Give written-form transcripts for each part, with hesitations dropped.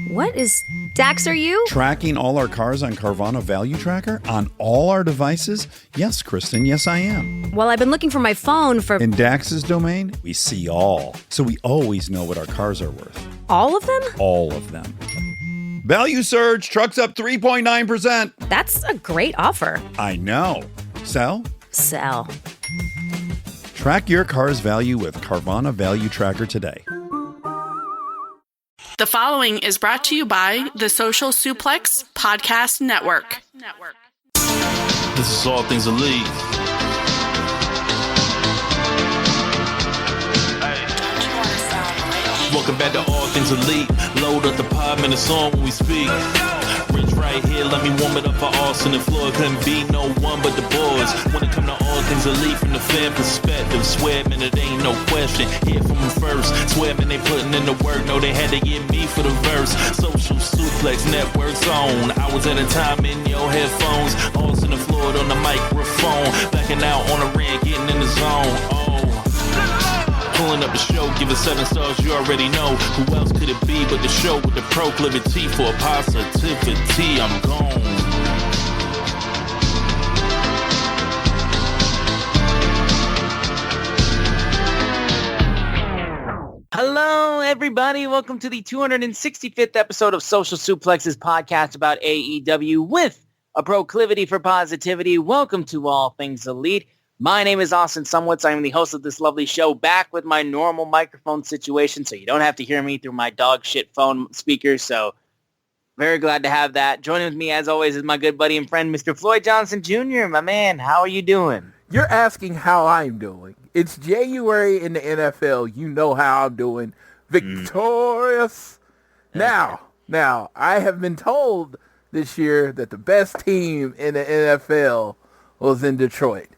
What is... Dax, are you? Tracking all our cars on Carvana Value Tracker on all our devices? Yes, Kristen, yes I am. Well, I've been looking for my phone for... In Dax's domain, we see all. So we always know what our cars are worth. All of them? All of them. Value surge, trucks up 3.9%. That's a great offer. I know. Sell? Sell. Track your car's value with Carvana Value Tracker today. The following is brought to you by the Social Suplex Podcast Network. This is All Things Elite. Welcome back to All Things Elite. Load up the pod, man, it's on when we speak. Rich right here, let me warm it up for Austin and Floyd. Couldn't be no one but the boys. When it come to All Things Elite from the fan perspective, swear, man, it ain't no question. Hear from them first. Swear, man, they putting in the work. No, they had to get me for the verse. Social Suplex Network zone. Hours at a time in your headphones. Austin and Floyd on the microphone. Backing out on the ring, getting in the zone. Pulling up the show, give it 7 stars, you already know. Who else could it be but the show with the proclivity for positivity? I'm gone. Hello, everybody. Welcome to the 265th episode of Social Suplex's podcast about AEW with a proclivity for positivity. Welcome to All Things Elite. My name is Austin Sumwitz. I am the host of this lovely show, back with my normal microphone situation, so you don't have to hear me through my dog shit phone speakers. So very glad to have that. Joining with me, as always, is my good buddy and friend, Mr. Floyd Johnson Jr. My man, how are you doing? You're asking how I'm doing. It's January in the NFL. You know how I'm doing. Victorious. Now, I have been told this year that the best team in the NFL was in Detroit.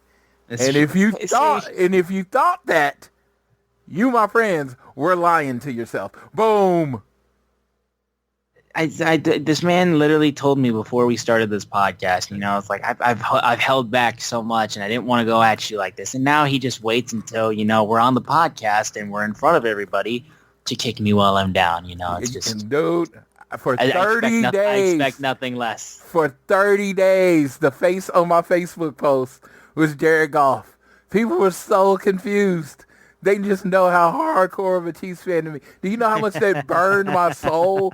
If you thought that, you, my friends, were lying to yourself. Boom. This man literally told me before we started this podcast, it's like I've held back so much and I didn't want to go at you like this. And now he just waits until, we're on the podcast and we're in front of everybody to kick me while I'm down. It's just... And dude, for 30 days. I expect nothing less. For 30 days, the face on my Facebook post was Jared Goff. People were so confused. They just know how hardcore of a Chiefs fan to me. Do you know how much that burned my soul?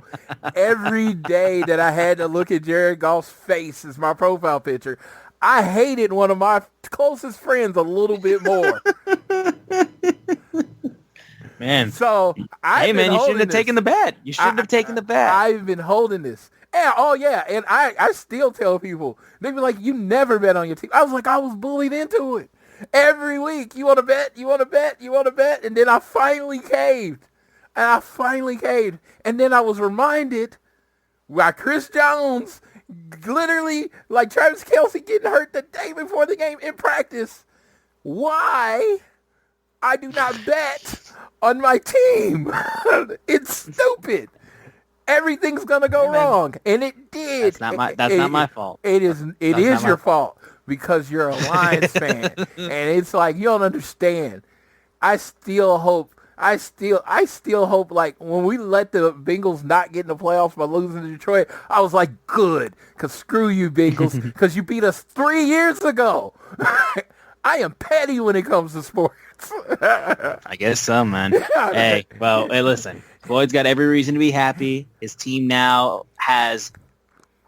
Every day that I had to look at Jared Goff's face as my profile picture, I hated one of my closest friends a little bit more. Man. So you shouldn't have taken the bet. You shouldn't have taken the bet. I've been holding this. And, and I still tell people, they be like, you never bet on your team. I was like, I was bullied into it. Every week, you want to bet, you want to bet, you want to bet. And then I finally caved. And then I was reminded by Chris Jones, literally, like Travis Kelce getting hurt the day before the game in practice, why I do not bet on my team. It's stupid. Everything's gonna go wrong, and it did. That's not my fault. It is your fault because you're a Lions fan, and it's like you don't understand. I still hope. Like when we let the Bengals not get in the playoffs by losing to Detroit, I was like, good, because screw you Bengals, because you beat us 3 years ago. I am petty when it comes to sports. I guess so, man. Hey, listen. Floyd's got every reason to be happy. His team now has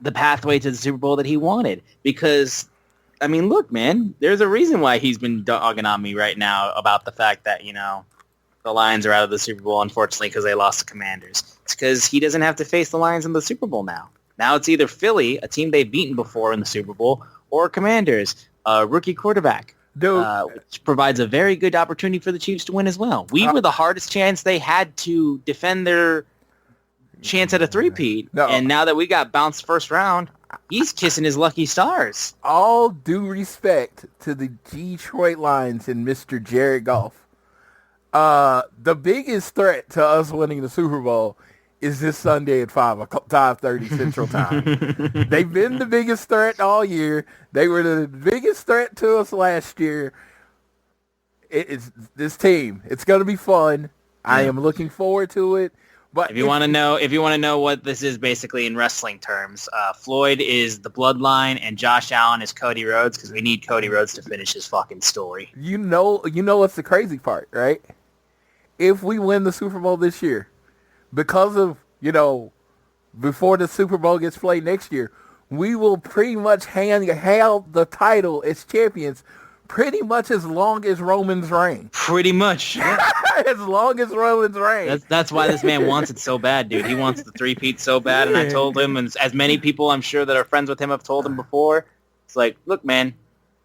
the pathway to the Super Bowl that he wanted. Because, look, man, there's a reason why he's been dogging on me right now about the fact that, the Lions are out of the Super Bowl, unfortunately, because they lost the Commanders. It's because he doesn't have to face the Lions in the Super Bowl now. Now it's either Philly, a team they've beaten before in the Super Bowl, or Commanders, a rookie quarterback. Which provides a very good opportunity for the Chiefs to win as well. We were the hardest chance they had to defend their chance at a three-peat. And now that we got bounced first round, he's kissing his lucky stars. All due respect to the Detroit Lions and Mr. Jared Goff. The biggest threat to us winning the Super Bowl is this Sunday at 5:30 Central Time. They've been the biggest threat all year. They were the biggest threat to us last year. It's this team. It's going to be fun. I am looking forward to it. But if you want to know what this is basically in wrestling terms, Floyd is the Bloodline and Josh Allen is Cody Rhodes because we need Cody Rhodes to finish his fucking story. You know what's the crazy part, right? If we win the Super Bowl this year, because of, before the Super Bowl gets played next year, we will pretty much have the title as champions pretty much as long as Roman's reign. Pretty much. Yeah. As long as Roman's reign. That's why this man wants it so bad, dude. He wants the three-peat so bad, and I told him, and as many people I'm sure that are friends with him have told him before, it's like, look, man,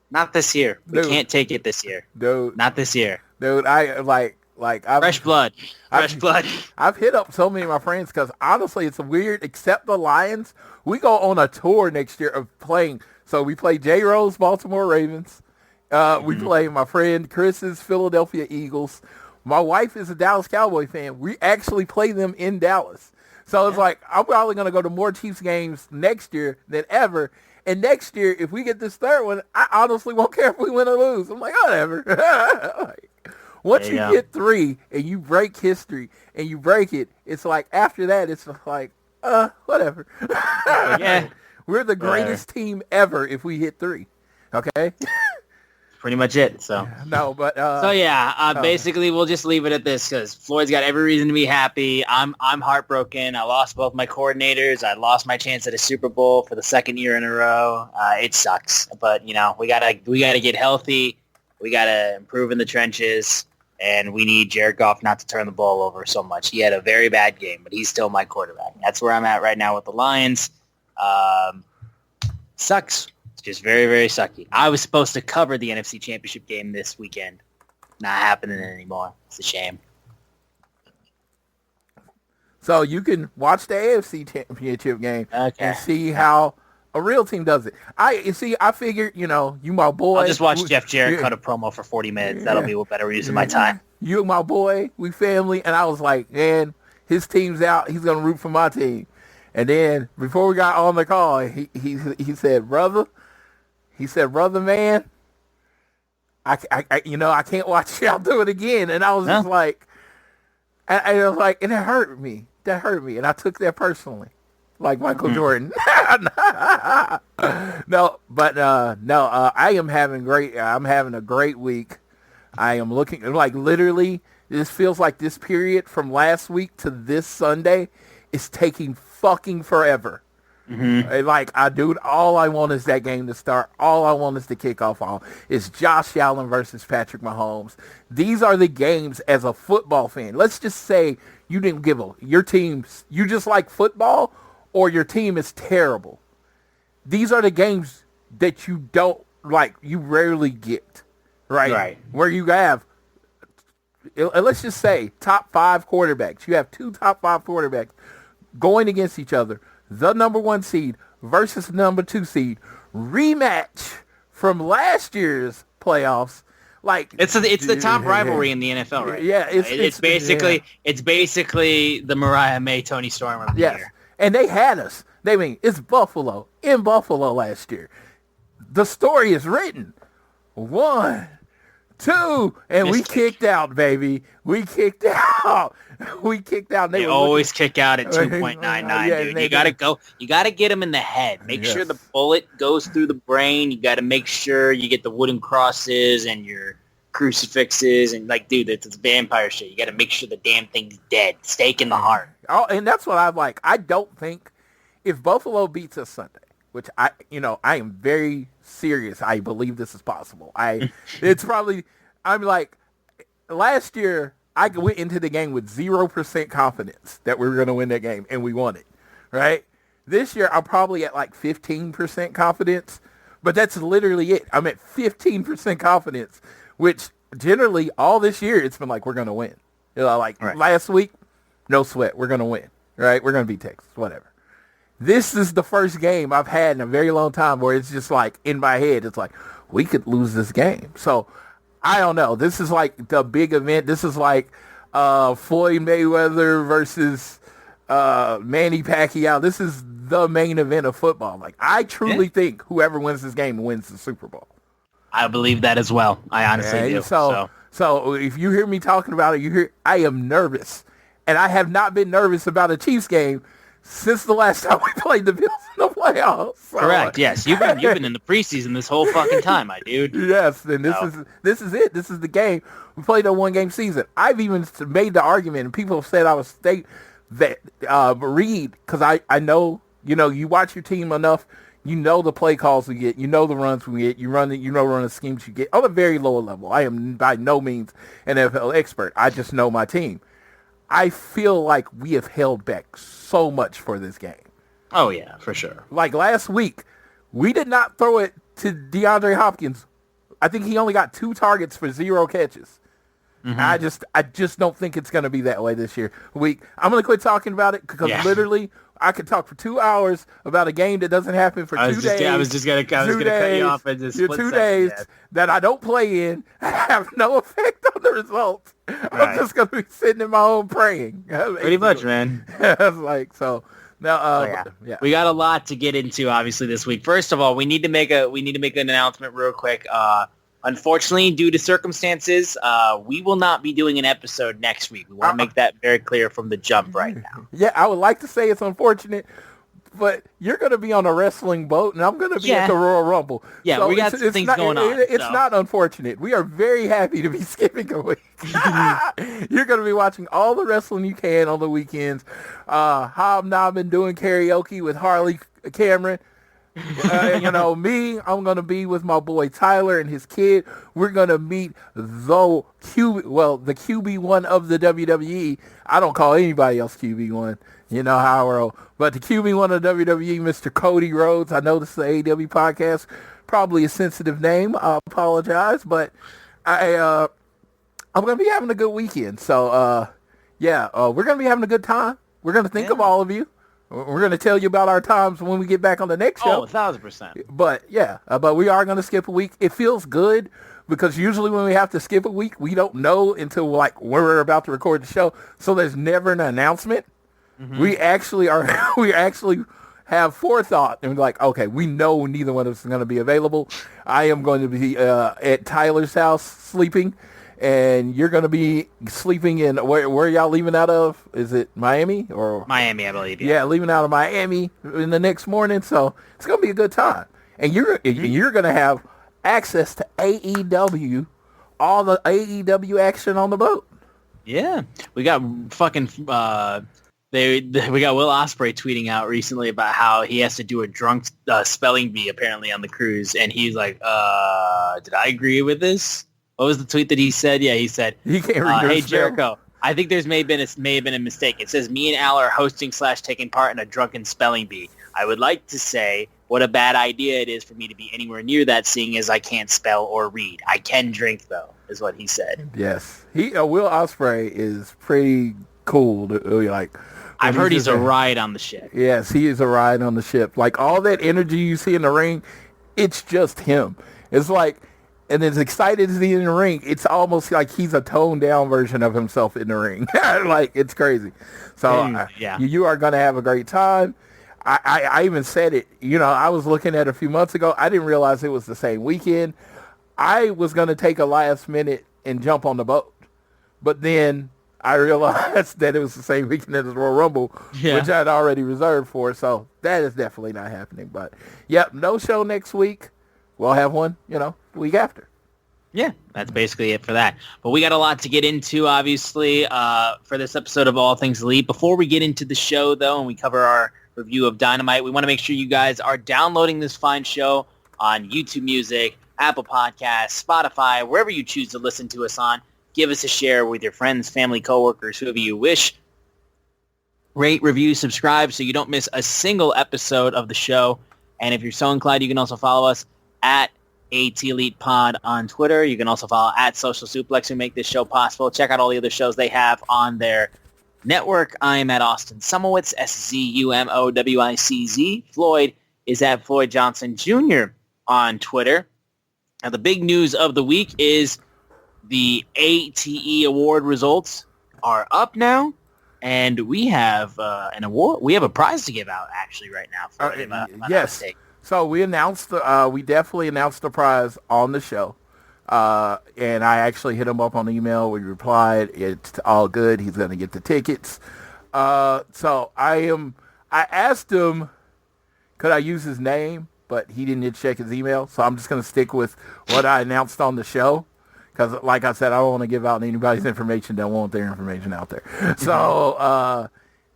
not this year. We can't take it this year. Dude. Not this year. Dude, Fresh blood. I've hit up so many of my friends because honestly, it's weird. Except the Lions, we go on a tour next year of playing. So we play J. Rose, Baltimore Ravens. We play my friend Chris's Philadelphia Eagles. My wife is a Dallas Cowboy fan. We actually play them in Dallas. So it's like I'm probably going to go to more Chiefs games next year than ever. And next year, if we get this third one, I honestly won't care if we win or lose. I'm like, whatever. Once you get 3 and you break history and you break it, it's like after that, it's like, whatever. Yeah. We're the greatest team ever if we hit 3. Okay? Pretty much it. So no, but basically we'll just leave it at this because Floyd's got every reason to be happy. I'm heartbroken. I lost both my coordinators. I lost my chance at a Super Bowl for the second year in a row. It sucks, but we gotta get healthy. We gotta improve in the trenches, and we need Jared Goff not to turn the ball over so much. He had a very bad game, but he's still my quarterback. That's where I'm at right now with the Lions. Sucks. It's just very, very sucky. I was supposed to cover the NFC Championship game this weekend. Not happening anymore. It's a shame. So you can watch the AFC Championship game and see how a real team does it. I figured, you my boy. I'll just watch Jeff Jarrett cut a promo for 40 minutes. That'll be a better use of my time. You, my boy, we family. And I was like, man, his team's out. He's going to root for my team. And then before we got on the call, he said, brother, man, I can't watch y'all do it again. And I was just like, and it hurt me. That hurt me. And I took that personally, like Michael Jordan. I am having a great week. I am looking like literally, this feels like this period from last week to this Sunday is taking fucking forever. All I want is that game to start. All I want is the kickoff on. It's Josh Allen versus Patrick Mahomes. These are the games as a football fan. Let's just say you didn't give your team, you just like football or your team is terrible. These are the games that you don't like, you rarely get, right? Where you have, let's just say top 5 quarterbacks. You have 2 top 5 quarterbacks going against each other. The number 1 seed versus the number 2 seed rematch from last year's playoffs. Like it's the top rivalry in the NFL, right? Yeah, it's basically the Mariah May Tony Storm of the year. And they had us. It's Buffalo in Buffalo last year. The story is written. 1, 2, and we kicked out, baby. We kicked out. They always kick out at 2.99, dude. You gotta get them in the head. Make sure the bullet goes through the brain. You gotta make sure you get the wooden crosses and your crucifixes and dude, it's vampire shit. You gotta make sure the damn thing's dead. Stake in the heart. Oh, and that's what I like. I don't think if Buffalo beats us Sunday, which I am very serious. I believe this is possible. I'm like, last year I went into the game with 0% confidence that we were going to win that game, and we won it, right? This year I'm probably at like 15% confidence, but that's literally it. I'm at 15% confidence, which generally all this year it's been like, we're going to win. Last week, no sweat, we're going to win, right? We're going to beat Texas, whatever. This is the first game I've had in a very long time where it's just like in my head, it's like, we could lose this game. So I don't know. This is like the big event. This is like Floyd Mayweather versus Manny Pacquiao. This is the main event of football. Like, I truly think whoever wins this game wins the Super Bowl. I believe that as well. I honestly do. So if you hear me talking about it, I am nervous And I have not been nervous about a Chiefs game since the last time we played the Bills in the playoffs. So, Correct. Yes, you've been in the preseason this whole fucking time, my dude. Yes, and this is it. This is the game. We played a 1-game season. I've even made the argument, and people have said I was Reed, because I know, you watch your team enough, you know the play calls we get, you know the runs we get, you run the schemes you get on a very low level. I am by no means an NFL expert. I just know my team. I feel like we have held back so much for this game. Oh, yeah, for sure. Like last week, we did not throw it to DeAndre Hopkins. I think he only got 2 targets for 0 catches. Mm-hmm. I just don't think it's going to be that way this year. I'm going to quit talking about it because literally I could talk for 2 hours about a game that doesn't happen for 2 days. I was going to cut you off at this split 2 days that I don't play in have no effect on the results. Right. I'm just going to be sitting in my home praying. Pretty much, man. Like, so now, we got a lot to get into obviously this week. First of all, we need to make an announcement real quick. Unfortunately, due to circumstances, we will not be doing an episode next week. We want to make that very clear from the jump right now. Yeah, I would like to say it's unfortunate, but you're going to be on a wrestling boat, and I'm going to be at the Royal Rumble. Yeah, so we got some things going on. It's not unfortunate. We are very happy to be skipping a week. You're going to be watching all the wrestling you can on the weekends. Hobnobbing, doing karaoke with Harley Cameron. Me, I'm going to be with my boy Tyler and his kid. We're going to meet the QB1 of the WWE. I don't call anybody else QB1. You know how I roll. But the QB1 of WWE, Mr. Cody Rhodes. I know this is the AEW podcast. Probably a sensitive name. I apologize. But I'm going to be having a good weekend. So, we're going to be having a good time. We're going to think of all of you. We're going to tell you about our times when we get back on the next show. Oh, 1,000%. But, but we are going to skip a week. It feels good because usually when we have to skip a week, we don't know until, when we're about to record the show. So there's never an announcement. Mm-hmm. We actually have forethought. And we're like, okay, we know neither one of us is going to be available. I am going to be at Tyler's house sleeping. And you're going to be sleeping in, where y'all leaving out of? Is it Miami? Or Miami, I believe. Yeah, leaving out of Miami in the next morning. So it's going to be a good time. And you're going to have access to AEW, all the AEW action on the boat. Yeah. We got fucking... we got Will Ospreay tweeting out recently about how he has to do a drunk spelling bee apparently on the cruise. And he's like, did I agree with this? What was the tweet that he said? Yeah, he said, he can't read hey, Jericho, I think there's may have been a mistake. It says, me and Al are hosting / taking part in a drunken spelling bee. I would like to say what a bad idea it is for me to be anywhere near that, seeing as I can't spell or read. I can drink, though, is what he said. Yes. Will Ospreay is pretty cool. I've heard he's a ride on the ship. Yes, he is a ride on the ship. Like, all that energy you see in the ring, it's just him. It's like... And as excited as he is in the ring, it's almost like he's a toned down version of himself in the ring. It's crazy. So you are going to have a great time. I even said it, I was looking at it a few months ago. I didn't realize it was the same weekend. I was going to take a last minute and jump on the boat. But then I realized that it was the same weekend as the Royal Rumble, which I'd already reserved for. So that is definitely not happening. But, no show next week. We'll have one, the week after. Yeah, that's basically it for that. But we got a lot to get into, obviously, for this episode of All Things Elite. Before we get into the show, though, and we cover our review of Dynamite, we want to make sure you guys are downloading this fine show on YouTube Music, Apple Podcasts, Spotify, wherever you choose to listen to us on. Give us a share with your friends, family, coworkers, whoever you wish. Rate, review, subscribe so you don't miss a single episode of the show. And if you're so inclined, you can also follow us at AT Elite Pod on Twitter. You can also follow at Social Suplex, who make this show possible. Check out all the other shows they have on their network. I am at Austin Sumowitz, SZUMOWICZ. Floyd is at Floyd Johnson Jr. on Twitter. Now, the big news of the week is the ATE award results are up now, and we have an award. We have a prize to give out, actually, right now. Floyd, yes. So we definitely announced the prize on the show. And I actually hit him up on email. We replied, it's all good. He's going to get the tickets. So I asked him, could I use his name? But he didn't check his email. So I'm just going to stick with what I announced on the show. Because like I said, I don't want to give out anybody's information that want their information out there. So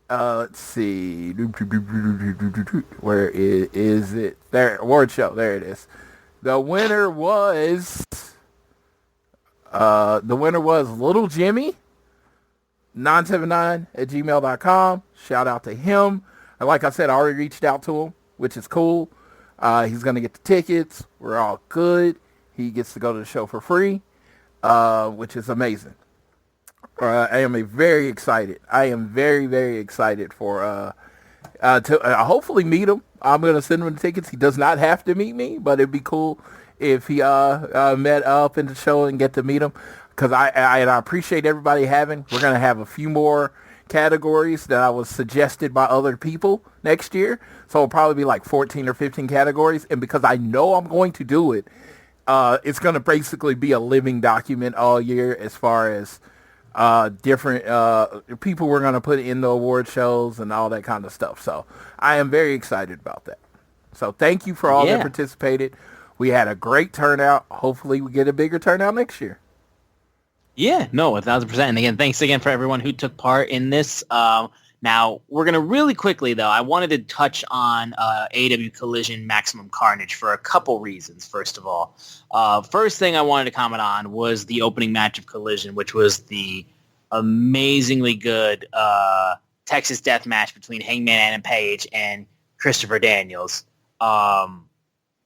let's see. Where is it? There, award show. There it is. The winner was Little Jimmy 979@gmail.com. Shout out to him. And like I said, I already reached out to him, which is cool. He's going to get the tickets. We're all good. He gets to go to the show for free, which is amazing. I am very excited. I am very, very excited for to hopefully meet him. I'm going to send him the tickets. He does not have to meet me, but it'd be cool if he met up in the show and get to meet him. Because I appreciate everybody having. We're going to have a few more categories that I was suggested by other people next year. So it'll probably be like 14 or 15 categories. And because I know I'm going to do it, it's going to basically be a living document all year as far as different people we're going to put in the award shows and all that kind of stuff. So I am very excited about that. So thank you for all that participated. We had a great turnout. Hopefully we get a bigger turnout next year. Yeah, no, 1,000%. And again, thanks again for everyone who took part in this. Now, we're going to really quickly, though, I wanted to touch on AEW Collision Maximum Carnage for a couple reasons, first of all. First thing I wanted to comment on was the opening match of Collision, which was the amazingly good Texas Death match between Hangman Adam Page and Christopher Daniels.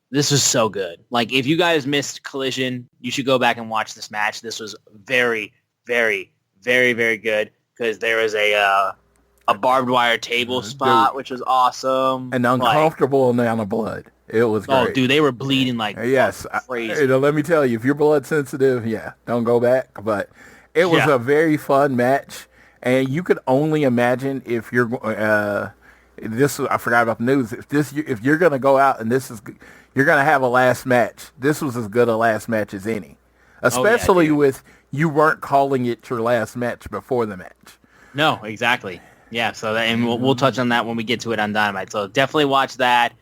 This was so good. Like, if you guys missed Collision, you should go back and watch this match. This was very, very, very, very good because there was a barbed wire table spot, which was awesome. An uncomfortable amount of blood. It was great. Oh, dude, they were bleeding like crazy. Let me tell you, if you're blood sensitive, don't go back. But it was a very fun match, and you could only imagine if you're I forgot about the news. If you're gonna go out and you're gonna have a last match. This was as good a last match as any, especially with you weren't calling it your last match before the match. No, exactly. Yeah, so and we'll touch on that when we get to it on Dynamite. So definitely watch that.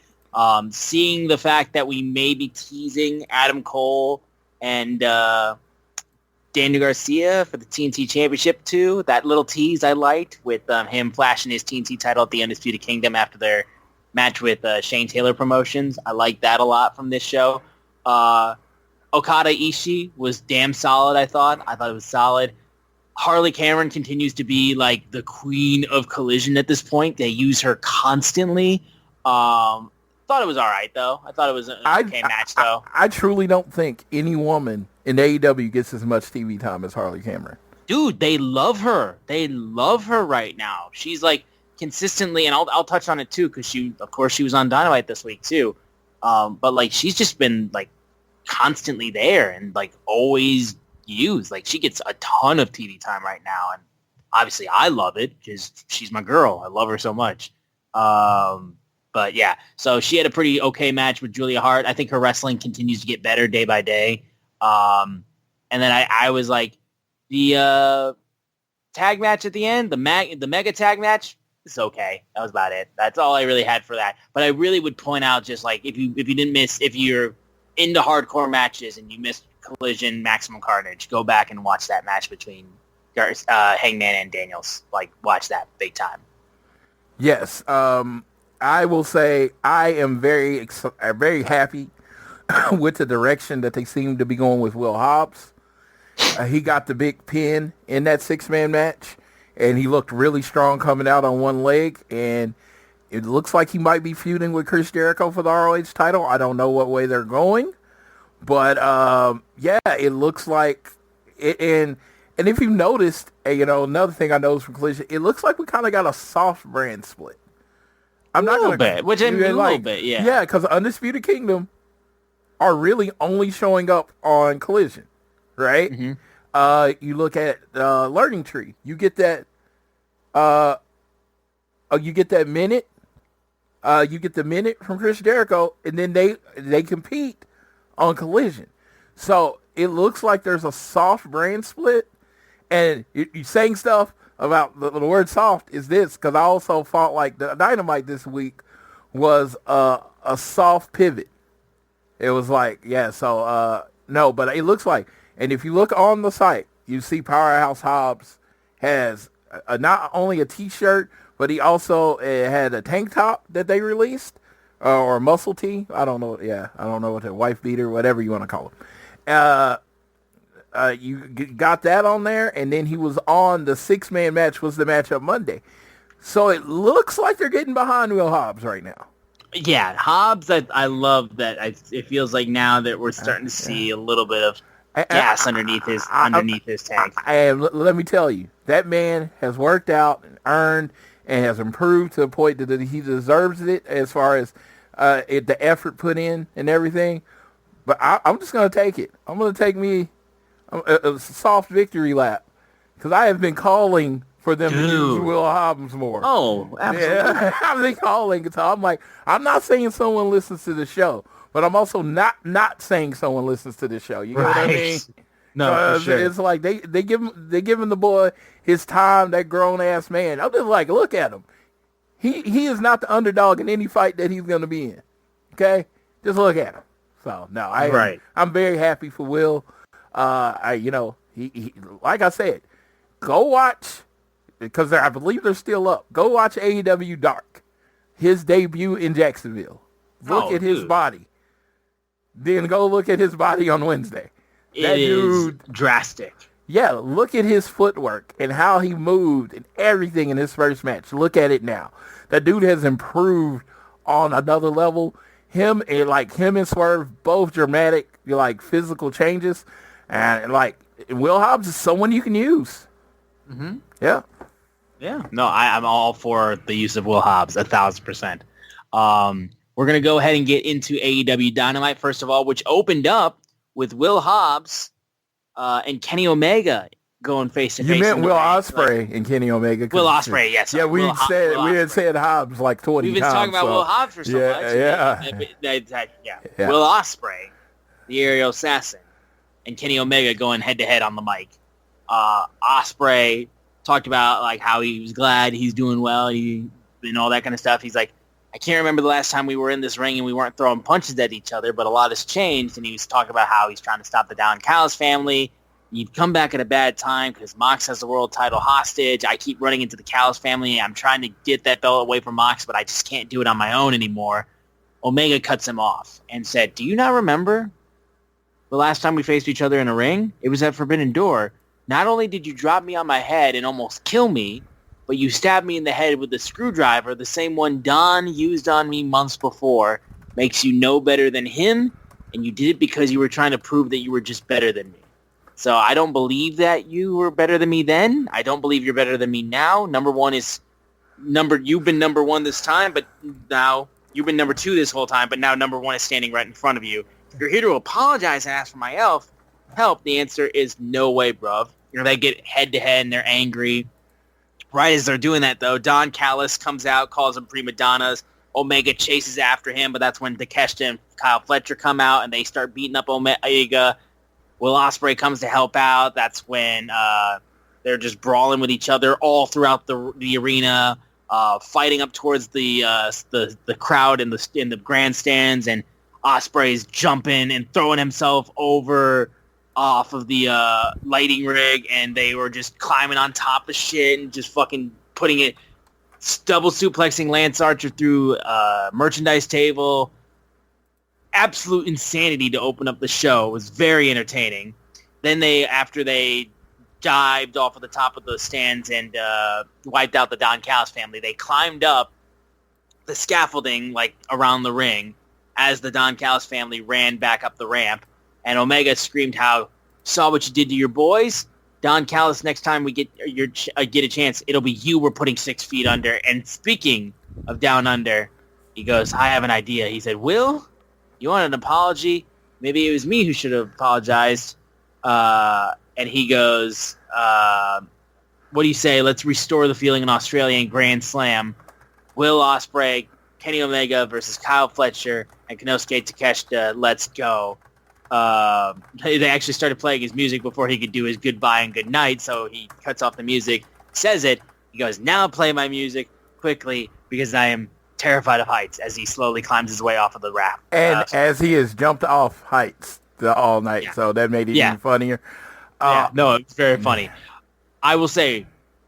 Seeing the fact that we may be teasing Adam Cole and Daniel Garcia for the TNT Championship too. That little tease I liked with him flashing his TNT title at the Undisputed Kingdom after their match with Shane Taylor Promotions. I like that a lot from this show. Okada Ishii was damn solid, I thought. I thought it was solid. Harley Cameron continues to be like the queen of Collision at this point. They use her constantly. Thought it was all right, though. I thought it was an okay match, though. I truly don't think any woman in AEW gets as much TV time as Harley Cameron. Dude, they love her. They love her right now. She's like consistently, and I'll touch on it too, because she was on Dynamite this week too. But like she's just been like constantly there and like always used. Like she gets a ton of TV time right now, and obviously I love it because she's my girl. I love her so much. But yeah, so she had a pretty okay match with Julia Hart. I think her wrestling continues to get better day by day. And then I was like, the tag match at the end, the mega tag match, it's okay. That was about it. That's all I really had for that. But I really would point out just like if you're into hardcore matches and you missed Collision Maximum Carnage, go back and watch that match between Hangman and Daniels. Like watch that big time. Yes. I will say I am very happy with the direction that they seem to be going with Will Hobbs. He got the big pin in that 6-man match, and he looked really strong coming out on one leg, and it looks like he might be feuding with Chris Jericho for the ROH title. I don't know what way they're going, but it looks like it. And if you've noticed, another thing I noticed from Collision, it looks like we kind of got a soft brand split. I'm not going to which I mean, a little bit, yeah. Yeah, because Undisputed Kingdom are really only showing up on Collision, right? Mm-hmm. You look at Learning Tree, you get that. You get that minute. You get the minute from Chris Jericho, and then they compete on Collision. So it looks like there's a soft brand split, and you saying stuff about the word soft is this, because I also felt like the Dynamite this week was a soft pivot. It was like, no, but it looks like, and if you look on the site, you see Powerhouse Hobbs has not only a t-shirt, but he also had a tank top that they released, or a muscle tee. I don't know. Yeah, I don't know what the wife beater, whatever you want to call it. You got that on there, and then he was on the 6-man match, was the matchup Monday. So it looks like they're getting behind Will Hobbs right now. Yeah, Hobbs, I love that. It feels like now that we're starting to see a little bit of gas underneath his tank. And let me tell you, that man has worked out and earned and has improved to the point that he deserves it as far as the effort put in and everything. But I'm just going to take it. I'm going to take me a soft victory lap, because I have been calling for them to use Will Hobbs more. Oh, absolutely. Yeah, I've been calling. So I'm like, I'm not saying someone listens to the show, but I'm also not saying someone listens to the show. You know what I mean? No, for sure. It's like they giving the boy his time, that grown ass man. I'm just like, look at him. He is not the underdog in any fight that he's going to be in. Okay, just look at him. So no, I'm very happy for Will. He like I said, go watch, because I believe they're still up. Go watch AEW Dark, his debut in Jacksonville. Look at his body. Then go look at his body on Wednesday. That dude, drastic. Yeah, look at his footwork and how he moved and everything in his first match. Look at it now. That dude has improved on another level. Him and Swerve, both dramatic, physical changes. And Will Hobbs is someone you can use. Mm-hmm. Yeah. Yeah. No, I'm all for the use of Will Hobbs, 1,000%. We're going to go ahead and get into AEW Dynamite, first of all, which opened up with Will Hobbs and Kenny Omega going face-to-face. You meant Will Ospreay and Kenny Omega. Will Ospreay, yes. Yeah, we had said Hobbs like 20 times. We've been talking about Will Hobbs for so much. Yeah. Will Ospreay, the aerial assassin, and Kenny Omega going head-to-head on the mic. Ospreay talked about how he was glad he's doing well and all that kind of stuff. He's like, I can't remember the last time we were in this ring and we weren't throwing punches at each other, but a lot has changed. And he was talking about how he's trying to stop the Don Callis family. You've come back at a bad time because Mox has the world title hostage. I keep running into the Callis family. I'm trying to get that belt away from Mox, but I just can't do it on my own anymore. Omega cuts him off and said, do you not remember the last time we faced each other in a ring? It was at Forbidden Door. Not only did you drop me on my head and almost kill me, but you stabbed me in the head with a screwdriver, the same one Don used on me months before. Makes you no better than him, and you did it because you were trying to prove that you were just better than me. So I don't believe that you were better than me then. I don't believe you're better than me now. You've been number one this time, but now you've been number two this whole time, but now number one is standing right in front of you. If you're here to apologize and ask for my help, the answer is no way, bruv. They get head-to-head and they're angry. Right as they're doing that, though, Don Callis comes out, calls them prima donnas. Omega chases after him, but that's when Takeshita and Kyle Fletcher come out, and they start beating up Omega. Will Ospreay comes to help out. That's when they're just brawling with each other all throughout the arena, fighting up towards the crowd in the grandstands, and Ospreay's jumping and throwing himself over off of the lighting rig, and they were just climbing on top of shit and just fucking putting it, double suplexing Lance Archer through a merchandise table. Absolute insanity to open up the show. It was very entertaining. Then after they dived off of the top of the stands and wiped out the Don Callis family, they climbed up the scaffolding around the ring as the Don Callis family ran back up the ramp. And Omega screamed how, saw what you did to your boys? Don Callis, next time we get a chance, it'll be you we're putting 6 feet under. And speaking of down under, he goes, I have an idea. He said, Will, you want an apology? Maybe it was me who should have apologized. And he goes, what do you say? Let's restore the feeling in Australia and Grand Slam. Will Ospreay, Kenny Omega versus Kyle Fletcher and Konosuke Takeshita. Let's go. they actually started playing his music before he could do his goodbye and good night. So he cuts off the music, says it. He goes, now play my music quickly because I am terrified of heights, as he slowly climbs his way off of the raft. And as he has jumped off heights all night, so that made it even funnier. No, it's very funny. I will say,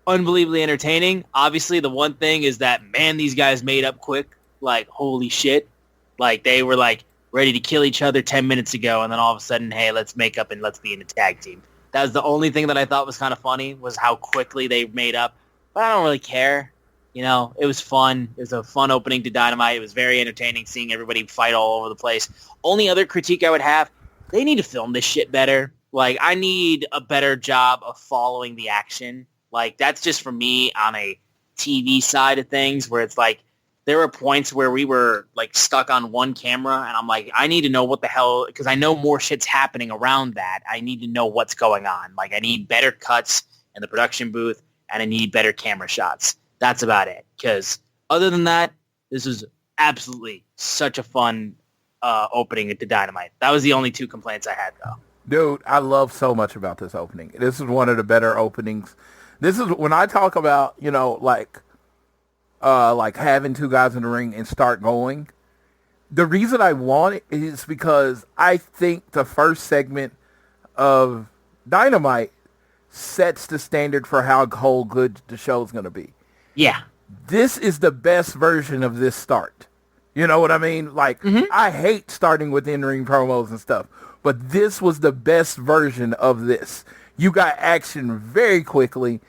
unbelievably entertaining. Obviously, the one thing is that, man, these guys made up quick. Like, holy shit. Like, they were, like, ready to kill each other 10 minutes ago, and then all of a sudden, hey, let's make up and let's be in a tag team. That was the only thing that I thought was kind of funny, was how quickly they made up. But I don't really care. You know, it was fun. It was a fun opening to Dynamite. It was very entertaining seeing everybody fight all over the place. Only other critique I would have, they need to film this shit better. Like, I need a better job of following the action. Like, that's just for me on a TV side of things, where it's like, there were points where we were, like, stuck on one camera, and I'm like, I need to know what the hell, because I know more shit's happening around that. I need to know what's going on. Like, I need better cuts in the production booth, and I need better camera shots. That's about it. Because other than that, this was absolutely such a fun opening at the Dynamite. That was the only two complaints I had, though. Dude, I love so much about this opening. This is one of the better openings. This is when I talk about, you know, like having two guys in the ring and start going. The reason I want it is because I think the first segment of Dynamite sets the standard for how whole good the show's going to be. Yeah. This is the best version of this start. You know what I mean? Like, I hate starting with in-ring promos and stuff, but this was the best version of this. You got action very quickly.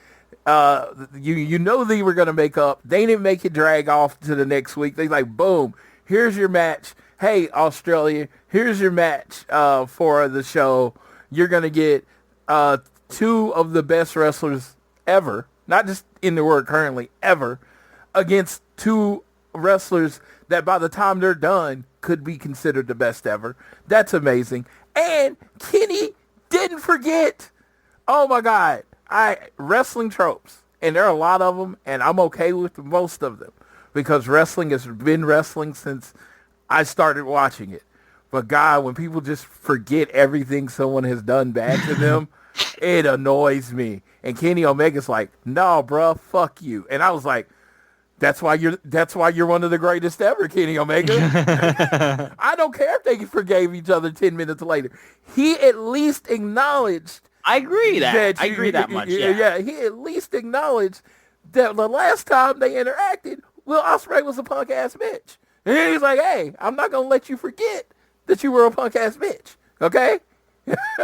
You know they were going to make up. They didn't make it drag off to the next week. They like, boom, here's your match. Hey, Australia, here's your match for the show. You're going to get two of the best wrestlers ever, not just in the world currently, ever, against two wrestlers that by the time they're done could be considered the best ever. That's amazing. And Kenny didn't forget. Oh my God. Wrestling tropes, and there are a lot of them, and I'm okay with most of them because wrestling has been wrestling since I started watching it. But God, when people just forget everything someone has done bad to them, it annoys me. And Kenny Omega's like, "No, bruh, fuck you." And I was like, That's why you're one of the greatest ever, Kenny Omega. I don't care if they forgave each other 10 minutes later. He at least acknowledged. I agree I agree that much. Yeah. He at least acknowledged that the last time they interacted, Will Ospreay was a punk ass bitch. And he's like, "Hey, I'm not gonna let you forget that you were a punk ass bitch." Okay.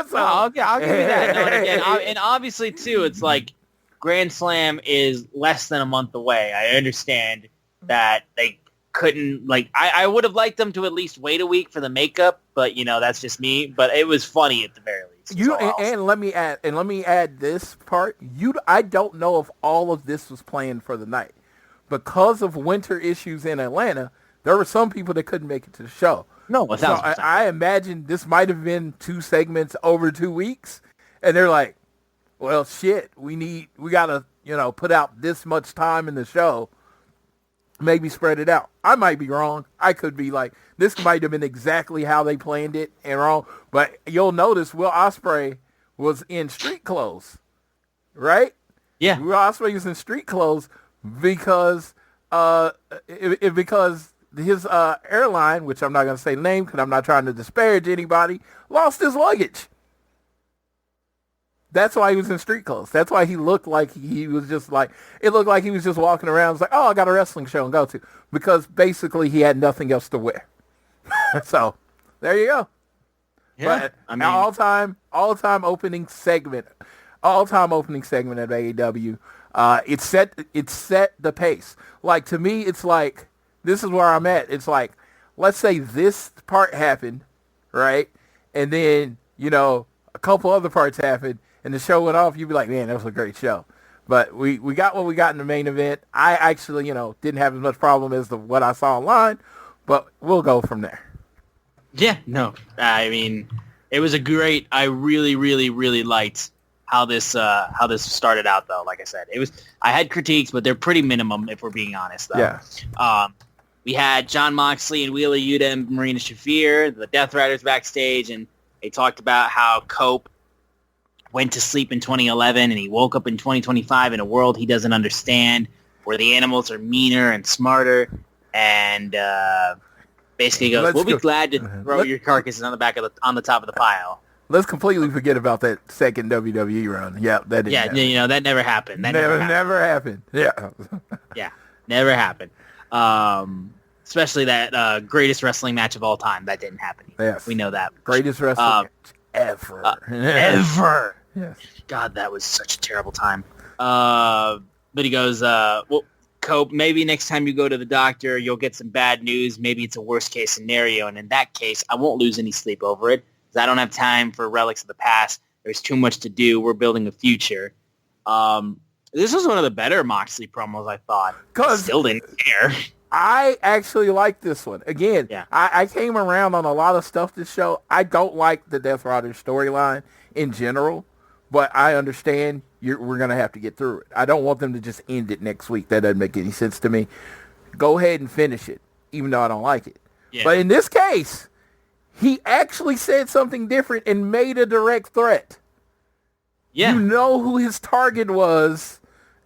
So, I'll give you that. No, and obviously too, it's like, Grand Slam is less than a month away. I understand that they couldn't, like, I would have liked them to at least wait a week for the makeup, but, you know, that's just me. But it was funny at the very least. And let me add this part. I don't know if all of this was planned for the night. Because of winter issues in Atlanta, there were some people that couldn't make it to the show. No, 1,000%. So I imagine this might have been 2 segments over 2 weeks, and they're like, well, shit, we gotta, put out this much time in the show. Maybe spread it out. I might be wrong. I could be like, this might have been exactly how they planned it and wrong. But you'll notice Will Ospreay was in street clothes, right? Yeah. Will Ospreay was in street clothes because his airline, which I'm not going to say the name because I'm not trying to disparage anybody, lost his luggage. That's why he was in street clothes. That's why he looked like he was just like, it looked like he was just walking around. It's like, oh, I got a wrestling show and go to. Because basically he had nothing else to wear. So, there you go. Yeah. But all-time opening segment of AEW. It set the pace. Like, to me, it's like, this is where I'm at. It's like, let's say this part happened, right? And then, a couple other parts happened. And the show went off, you'd be like, man, that was a great show. But we got what we got in the main event. I actually, didn't have as much problem as what I saw online, but we'll go from there. Yeah, no. I mean, it was I really, really, really liked how this started out, though. Like I said, I had critiques, but they're pretty minimum, if we're being honest, though. Yeah. We had Jon Moxley and Wheeler Yuta and Marina Shafir, the Death Riders backstage, and They talked about how Cope went to sleep in 2011 and he woke up in 2025 in a world he doesn't understand, where the animals are meaner and smarter, and basically goes, "We'll be glad to throw your carcasses on the top of the pile." Let's completely forget about that second WWE run. Yeah, that didn't happen. That never happened. That never happened. Yeah. Yeah, never happened. Especially that greatest wrestling match of all time. That didn't happen. Yes. We know that. Greatest wrestling match ever. Ever. Yes. God, that was such a terrible time. But he goes, well, Cope, maybe next time you go to the doctor, you'll get some bad news. Maybe it's a worst case scenario. And in that case, I won't lose any sleep over it, because I don't have time for relics of the past. There's too much to do. We're building a future. This was one of the better Moxley promos, I thought. Still didn't care. I actually like this one. Again, I came around on a lot of stuff this show. I don't like the Death Rider storyline in general, but I understand we're going to have to get through it. I don't want them to just end it next week. That doesn't make any sense to me. Go ahead and finish it, even though I don't like it. Yeah. But in this case, he actually said something different and made a direct threat. Yeah. You know who his target was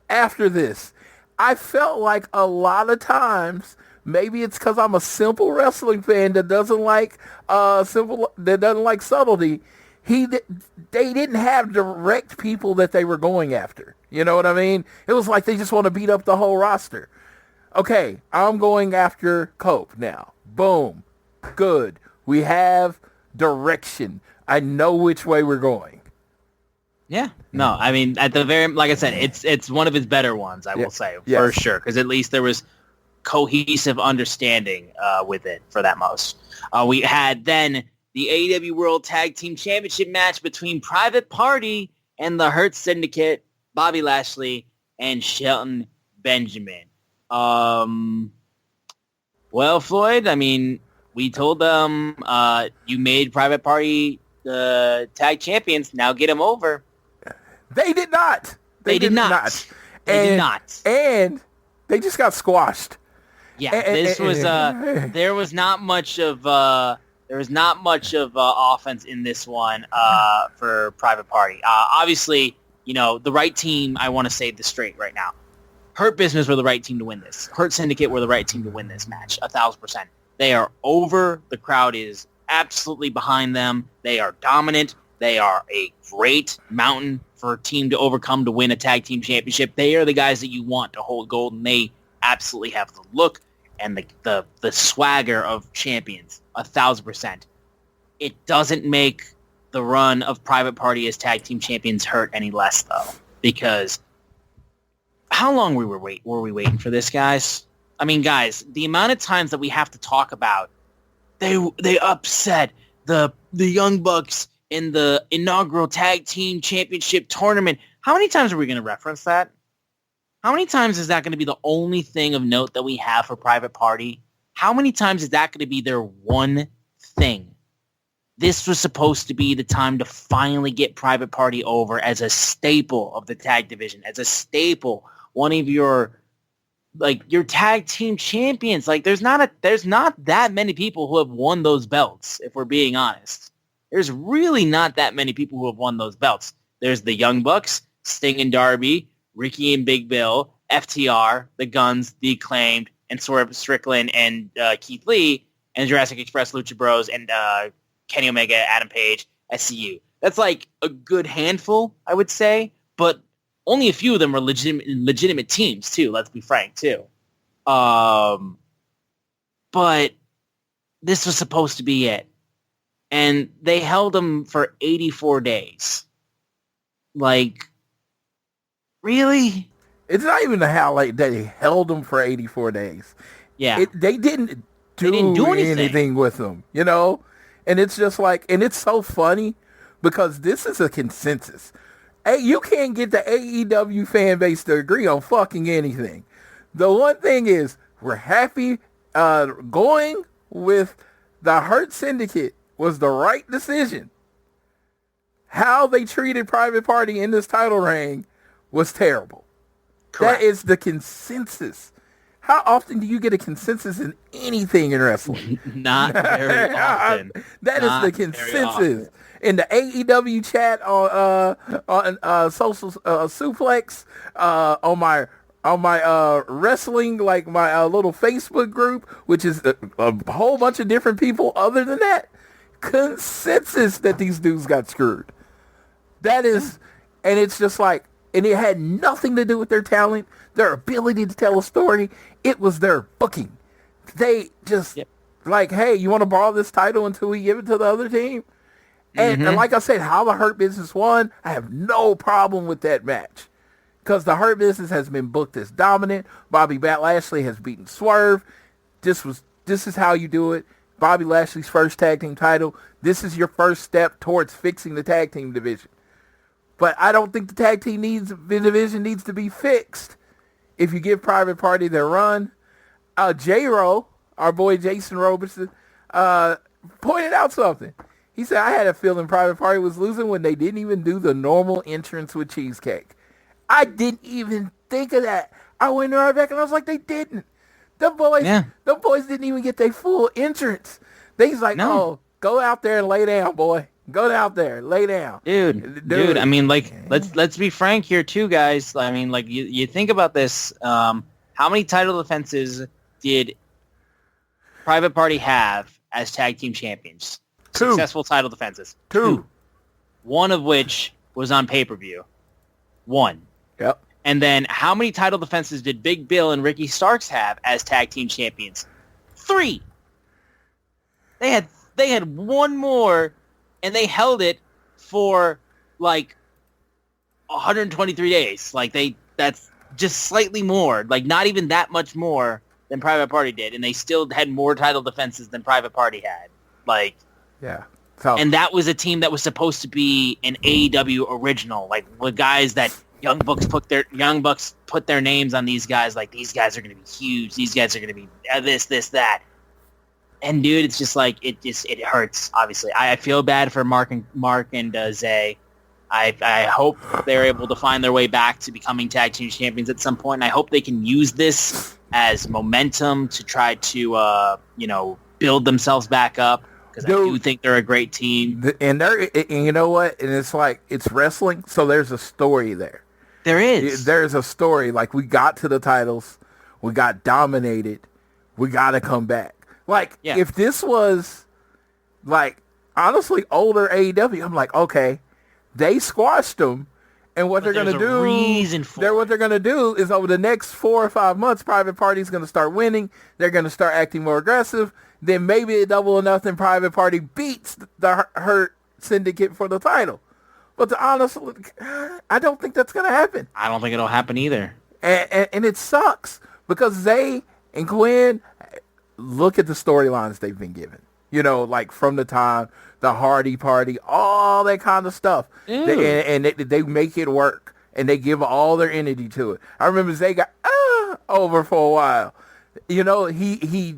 after this. I felt like a lot of times, maybe it's because I'm a simple wrestling fan that doesn't like subtlety. They didn't have direct people that they were going after. You know what I mean? It was like they just want to beat up the whole roster. Okay, I'm going after Cope now. Boom. Good. We have direction. I know which way we're going. Yeah. No, I mean, at the like I said, it's one of his better ones, I will say, for sure, because at least there was cohesive understanding with it for that most. We had then the AEW World Tag Team Championship match between Private Party and the Hurt Syndicate, Bobby Lashley and Shelton Benjamin. Well, Floyd, I mean, we told them you made Private Party the tag champions. Now get them over. They did not. They did not. They did not. And they just got squashed. Yeah, this was there was not much of offense in this one for Private Party. Obviously, the right team. I want to say this straight right now. Hurt Business were the right team to win this. Hurt Syndicate were the right team to win this match. 1,000%. They are over. The crowd is absolutely behind them. They are dominant. They are a great mountain for a team to overcome to win a tag team championship. They are the guys that you want to hold gold, and they absolutely have the look and the swagger of champions. 1,000%. It doesn't make the run of Private Party as tag team champions hurt any less, though, because how long were we waiting for this, guys? I mean, guys, the amount of times that we have to talk about they upset the Young Bucks in the inaugural tag team championship tournament. How many times are we going to reference that? How many times is that going to be the only thing of note that we have for Private Party? How many times is that going to be their one thing? This was supposed to be the time to finally get Private Party over as a staple of the tag division, as a staple, one of your tag team champions. Like there's not that many people who have won those belts, if we're being honest. There's really not that many people who have won those belts. There's the Young Bucks, Sting and Darby, Ricky and Big Bill, FTR, the Guns, the Acclaimed, and Swerve Strickland and Keith Lee, and Jurassic Express, Lucha Bros, and Kenny Omega, Adam Page, SCU. That's like a good handful, I would say, but only a few of them are legitimate teams, too, let's be frank, too. But this was supposed to be it. And they held them for 84 days. Like, really? It's not even how they held them for 84 days. Yeah. They didn't do anything with them, And it's just like, and it's so funny because this is a consensus. Hey, you can't get the AEW fan base to agree on fucking anything. The one thing is, we're happy going with the Hurt Syndicate was the right decision. How they treated Private Party in this title reign was terrible. Correct. That is the consensus. How often do you get a consensus in anything in wrestling? Not very often. That is Not the very consensus. In the AEW chat on social suplex, on my wrestling, like my little Facebook group, which is a whole bunch of different people other than that, consensus that these dudes got screwed. That is, and it's just like, and it had nothing to do with their talent, their ability to tell a story. It was their booking. They just like, hey, you want to borrow this title until we give it to the other team? And like I said, how the Hurt Business won, I have no problem with that match. Because the Hurt Business has been booked as dominant. Bobby Lashley has beaten Swerve. This is how you do it. Bobby Lashley's first tag team title. This is your first step towards fixing the tag team division. But I don't think the tag team division needs to be fixed if you give Private Party their run. J-Ro, our boy Jason Robertson, pointed out something. He said, I had a feeling Private Party was losing when they didn't even do the normal entrance with cheesecake. I didn't even think of that. I went right back and I was like, they didn't. The boys didn't even get their full entrance. They's like, oh, go out there and lay down, boy. Go out there, lay down. Dude, I mean, like, let's be frank here too, guys. I mean, like, you think about this. How many title defenses did Private Party have as tag team champions? 2. Successful title defenses. 2. One of which was on pay-per-view. 1. Yep. And then how many title defenses did Big Bill and Ricky Starks have as tag team champions? 3. They had one more, and they held it for like 123 days. Like that's just slightly more, like not even that much more than Private Party did, and they still had more title defenses than Private Party had. Like, yeah. So, and that was a team that was supposed to be an AEW original, like with guys that Young Bucks put their names on these guys. Like, these guys are going to be huge. These guys are going to be this, that. And dude, it's just like it hurts. Obviously, I feel bad for Mark and Zay. I hope they're able to find their way back to becoming tag team champions at some point. And I hope they can use this as momentum to try to build themselves back up. Because I do think they're a great team. And you know what? And it's like, it's wrestling, so there's a story there. There is. There's a story. Like, we got to the titles. We got dominated. We got to come back. Like, if this was, like, honestly, older AEW, I'm like, okay, they squashed them. And what they're going to do, what they're going to do is over the next 4 or 5 months, Private Party's going to start winning. They're going to start acting more aggressive. Then maybe a Double or Nothing Private Party beats the Hurt Syndicate for the title. But honestly, I don't think that's going to happen. I don't think it'll happen either. And it sucks because Zay and Gwen, look at the storylines they've been given. You know, like from the time, the Hardy Party, all that kind of stuff. They make it work. And they give all their energy to it. I remember Zay got over for a while. You know, he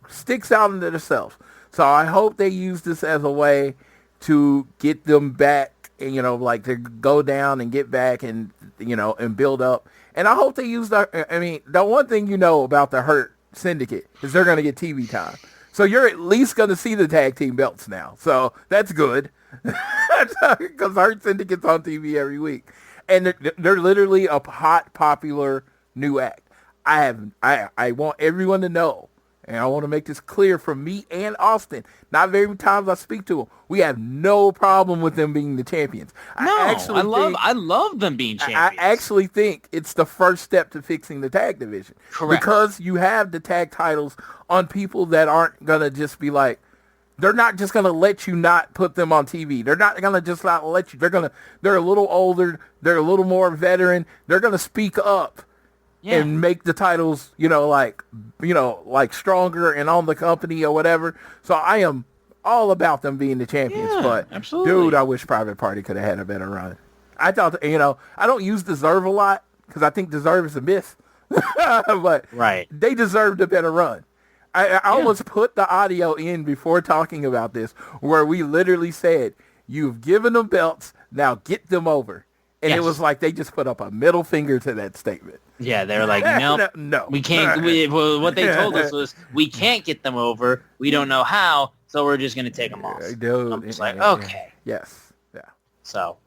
sticks out into themselves. So I hope they use this as a way to get them back, and, you know, like to go down and get back and, you know, and build up. And I hope they use the one thing you know about the Hurt Syndicate is they're going to get TV time. So you're at least going to see the tag team belts now. So that's good. Because Hurt Syndicate's on TV every week. And they're literally a hot, popular new act. I want everyone to know, and I want to make this clear from me and Austin. Not very many times I speak to them. We have no problem with them being the champions. I love them being champions. I actually think it's the first step to fixing the tag division. Correct. Because you have the tag titles on people that aren't going to just be like, they're not just going to let you not put them on TV. They're not going to just not let you. They're a little older. They're a little more veteran. They're going to speak up. Yeah. And make the titles, like stronger and on the company or whatever. So I am all about them being the champions. Yeah, but absolutely. Dude, I wish Private Party could have had a better run. I thought, I don't use Deserve a lot because I think Deserve is a myth. But right. They deserved a better run. I almost put the audio in before talking about this where we literally said, you've given them belts, now get them over. And It was like they just put up a middle finger to that statement. Yeah, they were like, nope, no. we can't. What they told us was we can't get them over. We don't know how, so we're just going to take them off. Dude, I'm just like, okay. Yes. Yeah. So,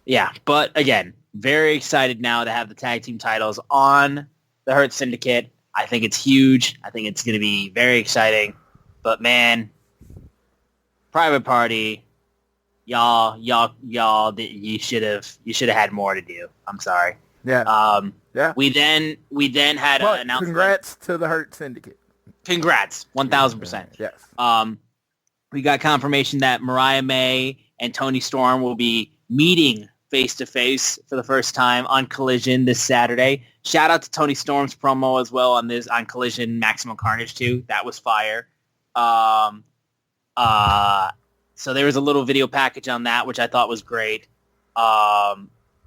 yeah. But again, very excited now to have the tag team titles on the Hurt Syndicate. I think it's huge. I think it's going to be very exciting. But man, Private Party, y'all, you should have had more to do. I'm sorry. Yeah. Yeah. We then had an announcement. Congrats to the Hurt Syndicate. Congrats, 1,000%. Yes. We got confirmation that Mariah May and Toni Storm will be meeting face-to-face for the first time on Collision this Saturday. Shout out to Toni Storm's promo as well on Collision Maximum Carnage 2. That was fire. So there was a little video package on that, which I thought was great.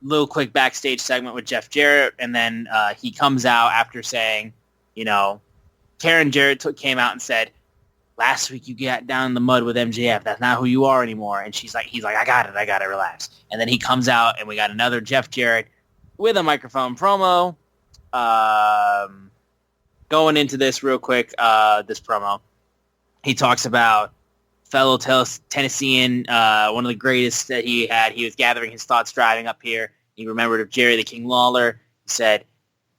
Little quick backstage segment with Jeff Jarrett, and then he comes out after saying, Karen Jarrett came out and said, last week you got down in the mud with MJF. That's not who you are anymore. And he's like, I got it, relax. And then he comes out, and we got another Jeff Jarrett with a microphone promo. Going into this real quick, this promo, he talks about fellow Tennessean, one of the greatest that he had. He was gathering his thoughts driving up here. He remembered of Jerry the King Lawler. He said,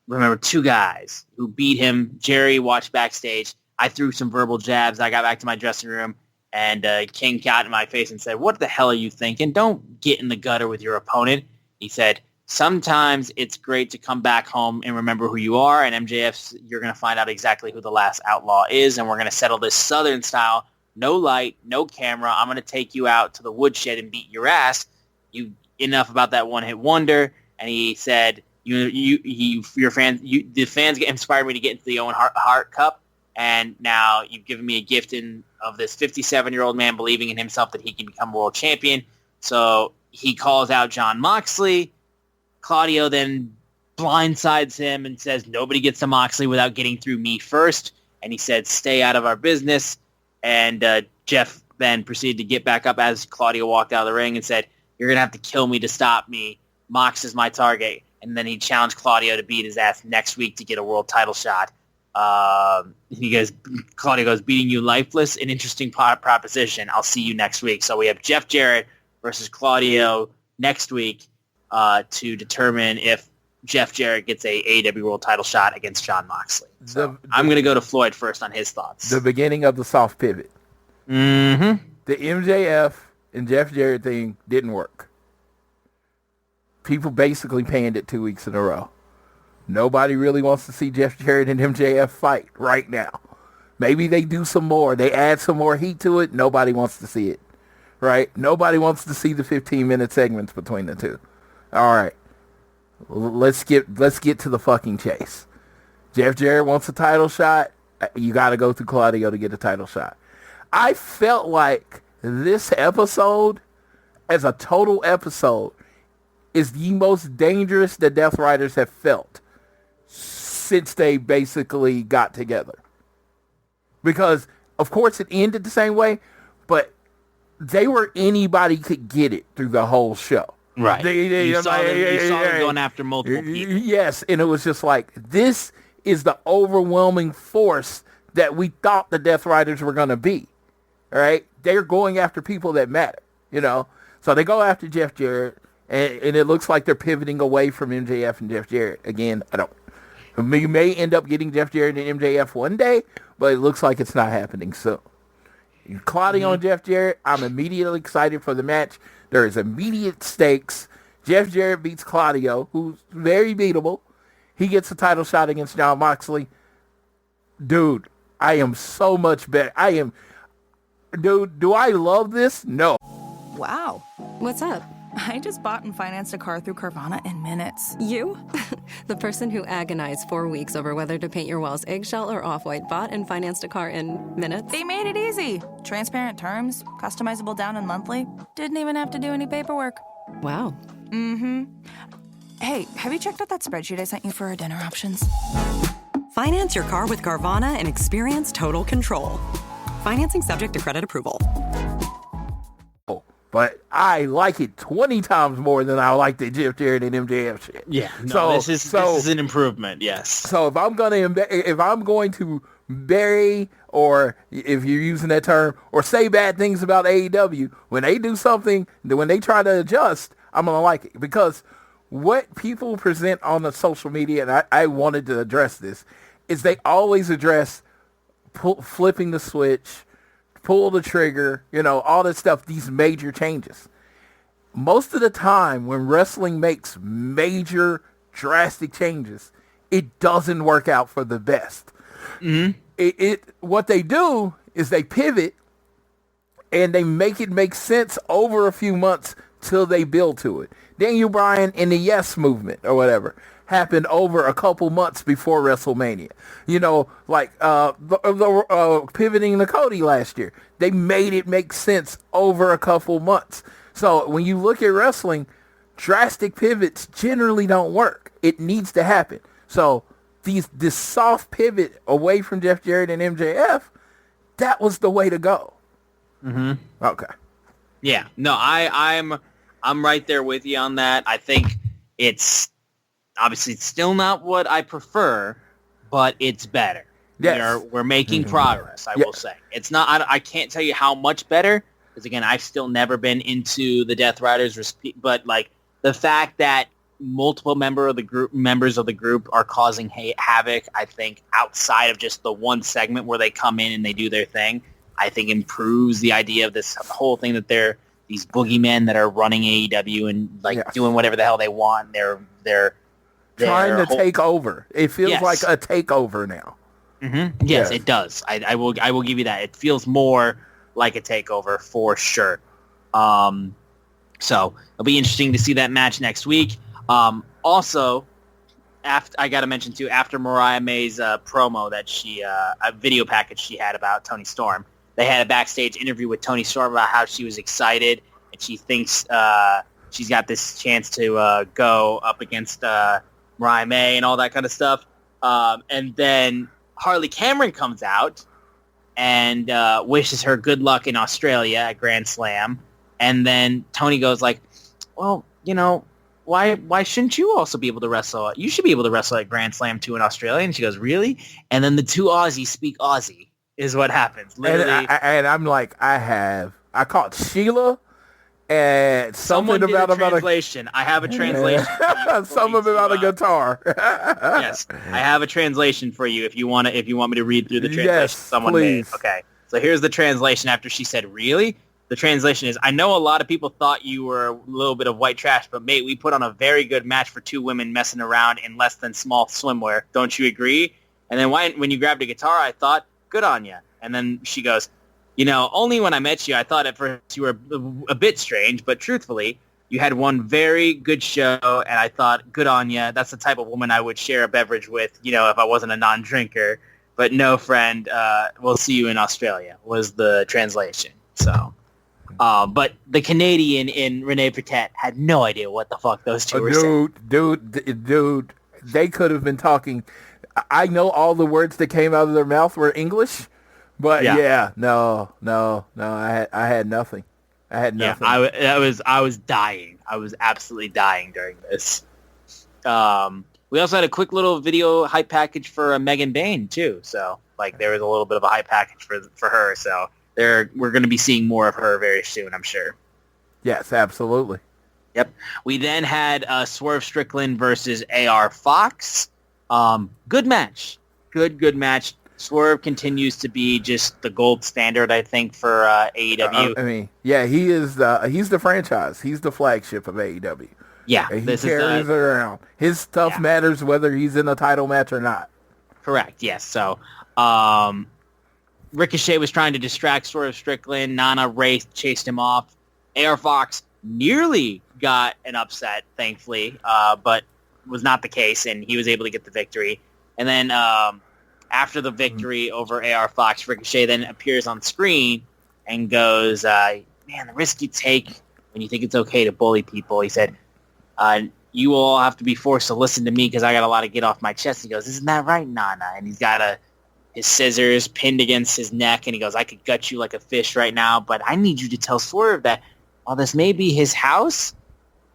remember two guys who beat him. Jerry watched backstage. I threw some verbal jabs. I got back to my dressing room, and King got in my face and said, what the hell are you thinking? Don't get in the gutter with your opponent. He said, sometimes it's great to come back home and remember who you are, and MJF, you're going to find out exactly who the last outlaw is, and we're going to settle this Southern style. No light, no camera. I'm going to take you out to the woodshed and beat your ass. You enough about that one-hit wonder. And he said, the fans inspired me to get into the Owen Hart Cup, and now you've given me a gift of this 57-year-old man believing in himself that he can become world champion. So he calls out Jon Moxley. Claudio then blindsides him and says, nobody gets to Moxley without getting through me first. And he said, stay out of our business. And Jeff then proceeded to get back up as Claudio walked out of the ring and said, you're going to have to kill me to stop me. Mox is my target. And then he challenged Claudio to beat his ass next week to get a world title shot. Claudio goes, beating you lifeless, an interesting proposition. I'll see you next week. So we have Jeff Jarrett versus Claudio next week to determine if Jeff Jarrett gets a AEW world title shot against Jon Moxley. So I'm going to go to Floyd first on his thoughts. The beginning of the soft pivot. Mm-hmm. The MJF and Jeff Jarrett thing didn't work. People basically panned it 2 weeks in a row. Nobody really wants to see Jeff Jarrett and MJF fight right now. Maybe they do some more. They add some more heat to it. Nobody wants to see it. Right? Nobody wants to see the 15-minute segments between the two. All right. Let's get to the fucking chase. Jeff Jarrett wants a title shot. You got to go through Claudio to get a title shot. I felt like this episode, as a total episode, is the most dangerous the Death Riders have felt since they basically got together. Because, of course, it ended the same way, but they were anybody could get it through the whole show. Right. You saw them going after multiple people. Yes, and it was just like, this is the overwhelming force that we thought the Death Riders were going to be. All right? They're going after people that matter, So they go after Jeff Jarrett, and it looks like they're pivoting away from MJF and Jeff Jarrett. Again, you may end up getting Jeff Jarrett and MJF one day, but it looks like it's not happening. So, Claudio and Jeff Jarrett, I'm immediately excited for the match. There is immediate stakes. Jeff Jarrett beats Claudio, who's very beatable. He gets a title shot against Jon Moxley. Dude, I am so much better. Dude, do I love this? No. Wow. What's up? I just bought and financed a car through Carvana in minutes. You? The person who agonized 4 weeks over whether to paint your walls eggshell or off-white bought and financed a car in minutes? They made it easy. Transparent terms, customizable down and monthly. Didn't even have to do any paperwork. Wow. Mm-hmm. Hey, have you checked out that spreadsheet I sent you for our dinner options? Finance your car with Carvana and experience total control. Financing subject to credit approval. but I like it 20 times more than I like the Jeff Jarrett and MJF shit. Yeah, no, this is an improvement. Yes. So if I'm going to bury, or if you're using that term, or say bad things about AEW, when they do something, when they try to adjust, I'm gonna like it, because what people present on the social media, and I wanted to address this, is they always address flipping the switch, pull the trigger, all this stuff, these major changes. Most of the time when wrestling makes major, drastic changes, it doesn't work out for the best. Mm-hmm. What they do is they pivot and they make it make sense over a few months till they build to it. Daniel Bryan and the Yes Movement or whatever happened over a couple months before WrestleMania. Like the pivoting to Cody last year. They made it make sense over a couple months. So when you look at wrestling, drastic pivots generally don't work. It needs to happen. So this soft pivot away from Jeff Jarrett and MJF, that was the way to go. Mm-hmm. Okay. Yeah. No, I'm right there with you on that. I think it's obviously still not what I prefer, but it's better. Yes. We're making progress, I will say. It's not, I can't tell you how much better, because again, I've still never been into the Death Riders, but like the fact that multiple members of the group are causing havoc, I think outside of just the one segment where they come in and they do their thing, I think improves the idea of this whole thing that they're these boogeymen that are running AEW and doing whatever the hell they want. They're trying to take over. It feels like a takeover now. Mm-hmm. Yes, it does. I will give you that. It feels more like a takeover for sure. So it'll be interesting to see that match next week. Also, I got to mention too, after Mariah May's promo that a video package she had about Toni Storm, they had a backstage interview with Toni Storm about how she was excited and she thinks she's got this chance to go up against Mariah May and all that kind of stuff. And then Harley Cameron comes out and wishes her good luck in Australia at Grand Slam. And then Tony goes like, well, why shouldn't you also be able to wrestle? You should be able to wrestle at Grand Slam too in Australia. And she goes, really? And then the two Aussies speak Aussie is what happens. Literally. And I'm like, I caught Sheila and something about a translation. I have a translation. Something about a guitar. Yes, I have a translation for you if you want me to read through the translation. Yes, someone please. made. Okay, so here's the translation after she said, really? The translation is, I know a lot of people thought you were a little bit of white trash, but mate, we put on a very good match for two women messing around in less than small swimwear. Don't you agree? And then when you grabbed a guitar, I thought, good on you. And then she goes, only when I met you, I thought at first you were a bit strange, but truthfully, you had one very good show, and I thought, good on you. That's the type of woman I would share a beverage with, if I wasn't a non-drinker. But no, friend, we'll see you in Australia, was the translation. So, but the Canadian in Renee Paquette had no idea what the fuck those two were saying. Dude, they could have been talking. I know all the words that came out of their mouth were English. But no, I had nothing. I had nothing. Yeah, I was dying. I was absolutely dying during this. We also had a quick little video hype package for Megan Bain too. So there was a little bit of a hype package for her. So we're going to be seeing more of her very soon, I'm sure. Yes, absolutely. Yep. We then had Swerve Strickland versus AR Fox. Good match. Good match. Swerve continues to be just the gold standard, I think, for AEW. He is. He's the franchise. He's the flagship of AEW. Yeah, he carries it around. His stuff matters whether he's in a title match or not. Correct. Yes. So, Ricochet was trying to distract Swerve Strickland. Nana Ray chased him off. AR Fox nearly got an upset, thankfully, but was not the case, and he was able to get the victory. And then after the victory over AR Fox, Ricochet then appears on screen and goes, man, the risk you take when you think it's okay to bully people. He said, you will all have to be forced to listen to me because I got a lot to get off my chest. He goes, isn't that right, Nana? And he's got his scissors pinned against his neck, and he goes, I could gut you like a fish right now, but I need you to tell Swerve that while this may be his house,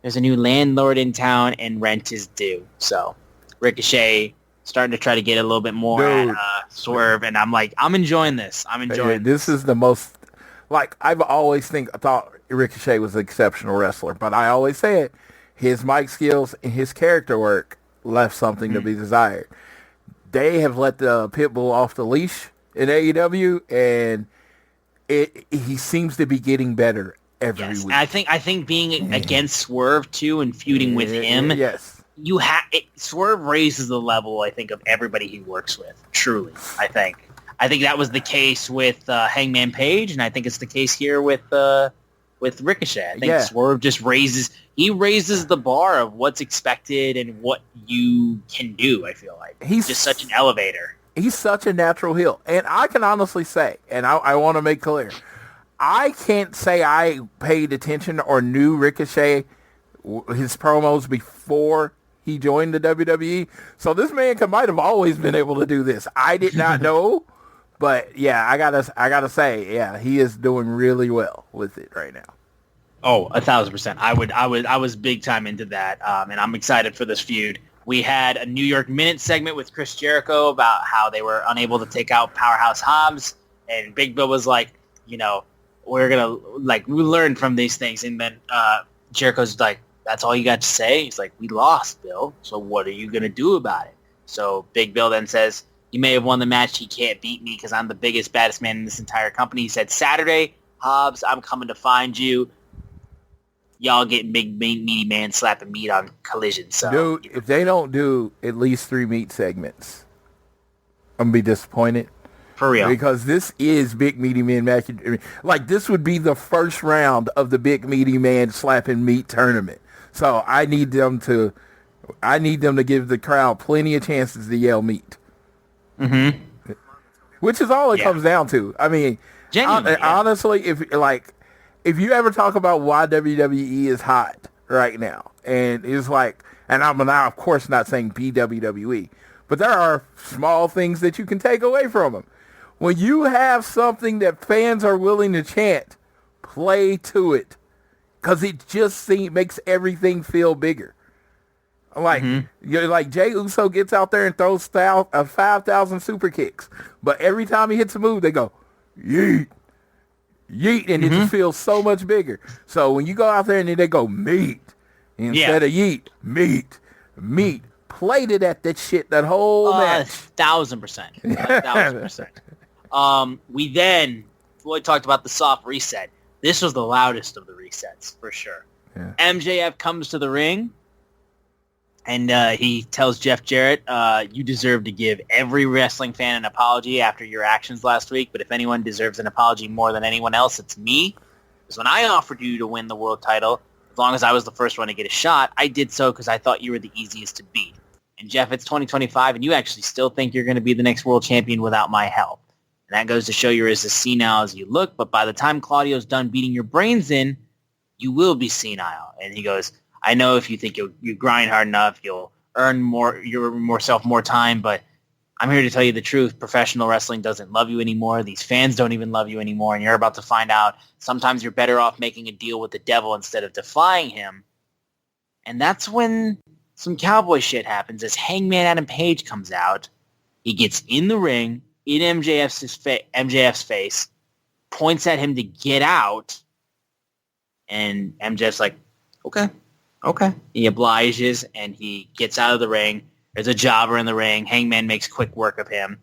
there's a new landlord in town and rent is due. So Ricochet starting to try to get a little bit more at Swerve, and I'm like, I'm enjoying this. This is the most, like, I've always thought Ricochet was an exceptional wrestler, but I always said his mic skills and his character work left something to be desired. They have let the pit bull off the leash in AEW, and he seems to be getting better every week. I think being against Swerve too and feuding with him, Swerve raises the level, I think, of everybody he works with. Truly, I think that was the case with Hangman Page, and I think it's the case here with Ricochet. I think Swerve just raises the bar of what's expected and what you can do. I feel like he's just such an elevator. He's such a natural heel, and I can honestly say, and I want to make clear, I can't say I paid attention or knew Ricochet, his promos before he joined the WWE. So this man might have always been able to do this. I did not know, but yeah, I gotta say, yeah, he is doing really well with it right now. Oh, 1,000%. I was big time into that, and I'm excited for this feud. We had a New York Minute segment with Chris Jericho about how they were unable to take out Powerhouse Hobbs, and Big Bill was like, we're gonna we learned from these things, and then Jericho's like, that's all you got to say? He's like, we lost, Bill, so what are you going to do about it? So Big Bill then says, you may have won the match, he can't beat me because I'm the biggest, baddest man in this entire company. He said, Saturday, Hobbs, I'm coming to find you. Y'all getting big, meaty man slapping meat on Collision. So, dude, if they don't do at least 3 meat segments, I'm going to be disappointed. For real. Because this is Big Meaty Man match. Like, this would be the first round of the Big Meaty Man slapping meat tournament. So I need them to give the crowd plenty of chances to yell meat. Mm-hmm. Which is all it comes down to. I mean, honestly, if you ever talk about why WWE is hot right now, and it's like, and I'm now of course not saying BWWE, but there are small things that you can take away from them. When you have something that fans are willing to chant, play to it. Because it just makes everything feel bigger. Like, like Jey Uso gets out there and throws 5,000 super kicks. But every time he hits a move, they go, yeet, yeet, and it just feels so much bigger. So when you go out there and they go, meat, instead of yeet, meat, played it at that shit that whole match. 1,000%. 1,000%. We then, Floyd talked about the soft reset. This was the loudest of the resets, for sure. Yeah. MJF comes to the ring, and he tells Jeff Jarrett, you deserve to give every wrestling fan an apology after your actions last week, but if anyone deserves an apology more than anyone else, it's me. Because when I offered you to win the world title, as long as I was the first one to get a shot, I did so because I thought you were the easiest to beat. And Jeff, it's 2025, and you actually still think you're going to be the next world champion without my help. And that goes to show you're as senile as you look, but by the time Claudio's done beating your brains in, you will be senile. And he goes, I know if you think you grind hard enough, you'll earn yourself more time, but I'm here to tell you the truth. Professional wrestling doesn't love you anymore. These fans don't even love you anymore, and you're about to find out sometimes you're better off making a deal with the devil instead of defying him. And that's when some cowboy shit happens as Hangman Adam Page comes out. He gets in the ring, in MJF's face, points at him to get out, and MJF's like, okay. He obliges, and he gets out of the ring. There's a jobber in the ring. Hangman makes quick work of him,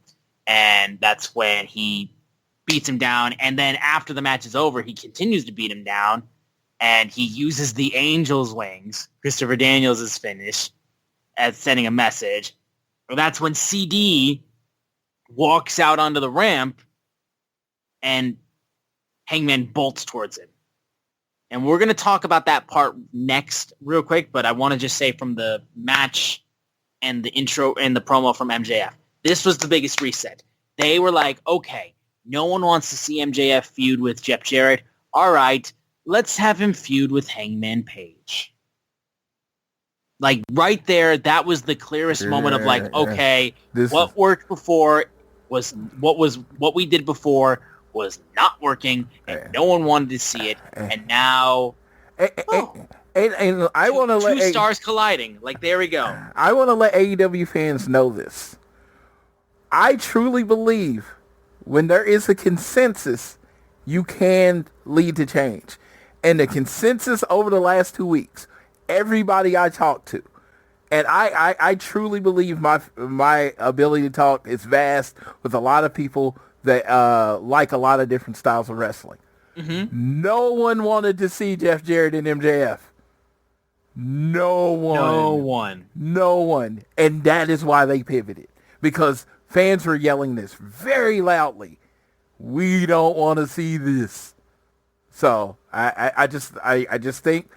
and that's when he beats him down. And then after the match is over, he continues to beat him down, and he uses the Angel's Wings, Christopher Daniels' finish, as sending a message. And that's when CD walks out onto the ramp, and Hangman bolts towards him. And we're going to talk about that part next real quick, but I want to just say from the match and the intro and the promo from MJF, this was the biggest reset. They were like, okay, no one wants to see MJF feud with Jeff Jarrett. All right, let's have him feud with Hangman Page. Like right there, that was the clearest moment of like, okay, what worked before was what we did before was not working, and no one wanted to see it, and now... And I want to let... Two stars colliding. Like, there we go. I want to let AEW fans know this. I truly believe when there is a consensus, you can lead to change. And the consensus over the last 2 weeks, everybody I talked to, and I truly believe my ability to talk is vast with a lot of people that like a lot of different styles of wrestling. Mm-hmm. No one wanted to see Jeff Jarrett and MJF. No one. And that is why they pivoted. Because fans were yelling this very loudly. We don't want to see this. So I just think,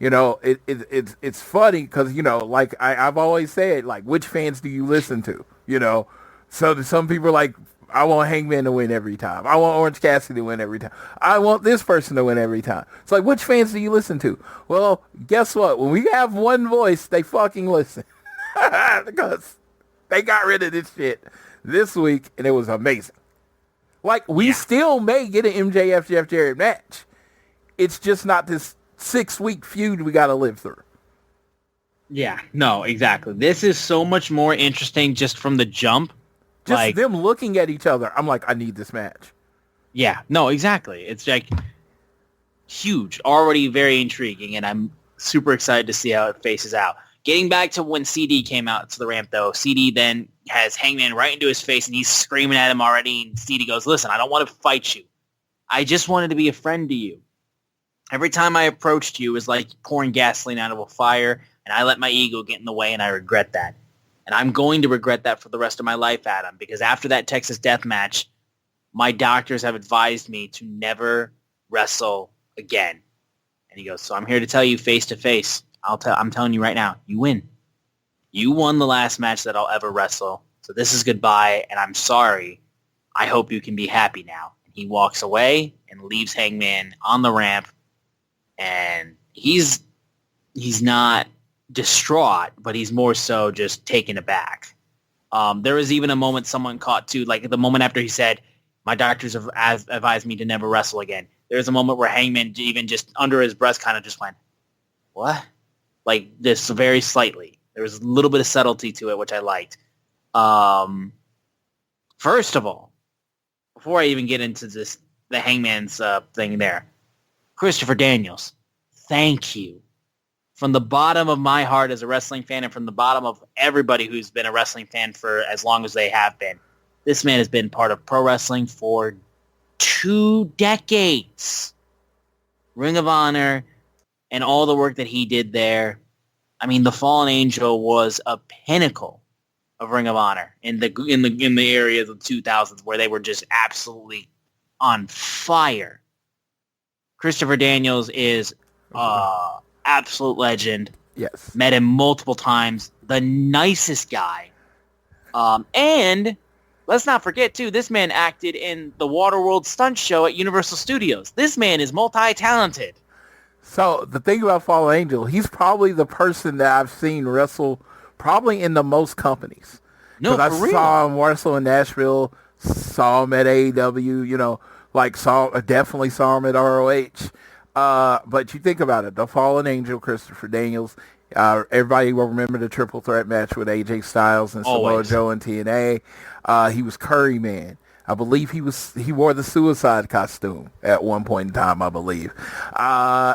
you know, it's funny because, you know, like I've always said, like, which fans do you listen to? You know, so some people are like, I want Hangman to win every time. I want Orange Cassidy to win every time. I want this person to win every time. It's like, which fans do you listen to? Well, guess what? When we have one voice, they fucking listen. Because they got rid of this shit this week, and it was amazing. Like, we still may get an MJF Jeff Jarrett match. It's just not this 6-week feud we got to live through. Yeah, no, exactly. This is so much more interesting just from the jump. Just like, them looking at each other. I'm like, I need this match. Yeah, no, exactly. It's like huge, already very intriguing, and I'm super excited to see how it faces out. Getting back to when CD came out to the ramp, though, CD then has Hangman right into his face, and he's screaming at him already, and CD goes, listen, I don't want to fight you. I just wanted to be a friend to you. Every time I approached you, it was like pouring gasoline out of a fire, and I let my ego get in the way, and I regret that. And I'm going to regret that for the rest of my life, Adam, because after that Texas death match, my doctors have advised me to never wrestle again. And he goes, so I'm here to tell you face to face. I'm telling you right now, you win. You won the last match that I'll ever wrestle. So this is goodbye, and I'm sorry. I hope you can be happy now. And he walks away and leaves Hangman on the ramp, and he's not distraught, but he's more so just taken aback. There was even a moment someone caught too, like the moment after he said, my doctors have advised me to never wrestle again. There's a moment where Hangman even just under his breath kind of just went, what? Like this very slightly. There was a little bit of subtlety to it, which I liked. First of all, before I even get into this, the Hangman's thing there, Christopher Daniels, thank you. From the bottom of my heart as a wrestling fan and from the bottom of everybody who's been a wrestling fan for as long as they have been, this man has been part of pro wrestling for 2 decades. Ring of Honor and all the work that he did there. I mean, the Fallen Angel was a pinnacle of Ring of Honor in the area of the 2000s where they were just absolutely on fire. Christopher Daniels is absolute legend. Yes. Met him multiple times. The nicest guy. And let's not forget, too, this man acted in the Waterworld stunt show at Universal Studios. This man is multi-talented. So the thing about Fallen Angel, he's probably the person that I've seen wrestle probably in the most companies. No, for I real. saw him wrestle in Nashville, saw him at AEW, you know, like definitely saw him at ROH. But you think about it, the Fallen Angel, Christopher Daniels, everybody will remember the triple threat match with AJ Styles and Samoa Joe and TNA. He was Curry Man. I believe he wore the Suicide costume at one point in time, I believe.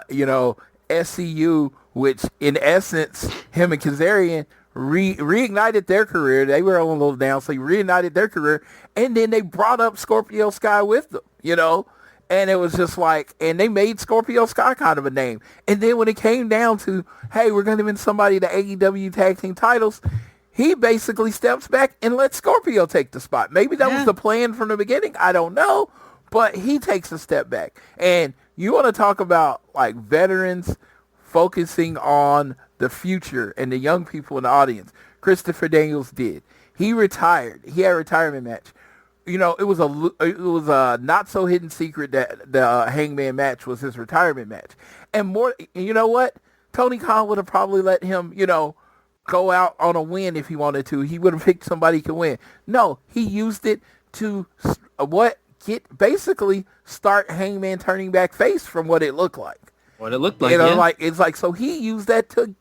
You know, SCU, which in essence, him and Kazarian reignited their career. They were on a little down, so he reignited their career. And then they brought up Scorpio Sky with them, you know. And it was just like, and they made Scorpio Sky kind of a name. And then when it came down to, hey, we're going to win somebody the AEW tag team titles, he basically steps back and lets Scorpio take the spot. Maybe that was the plan from the beginning. I don't know. But he takes a step back. And you want to talk about like veterans focusing on the future and the young people in the audience. Christopher Daniels did. He retired. He had a retirement match. You know, it was a not so hidden secret that the Hangman match was his retirement match. And more, you know what? Tony Khan would have probably let him, you know, go out on a win if he wanted to. He would have picked somebody who could win. No, he used it to basically start Hangman turning back face from what it looked like. What it looked like, it's like, so he used that to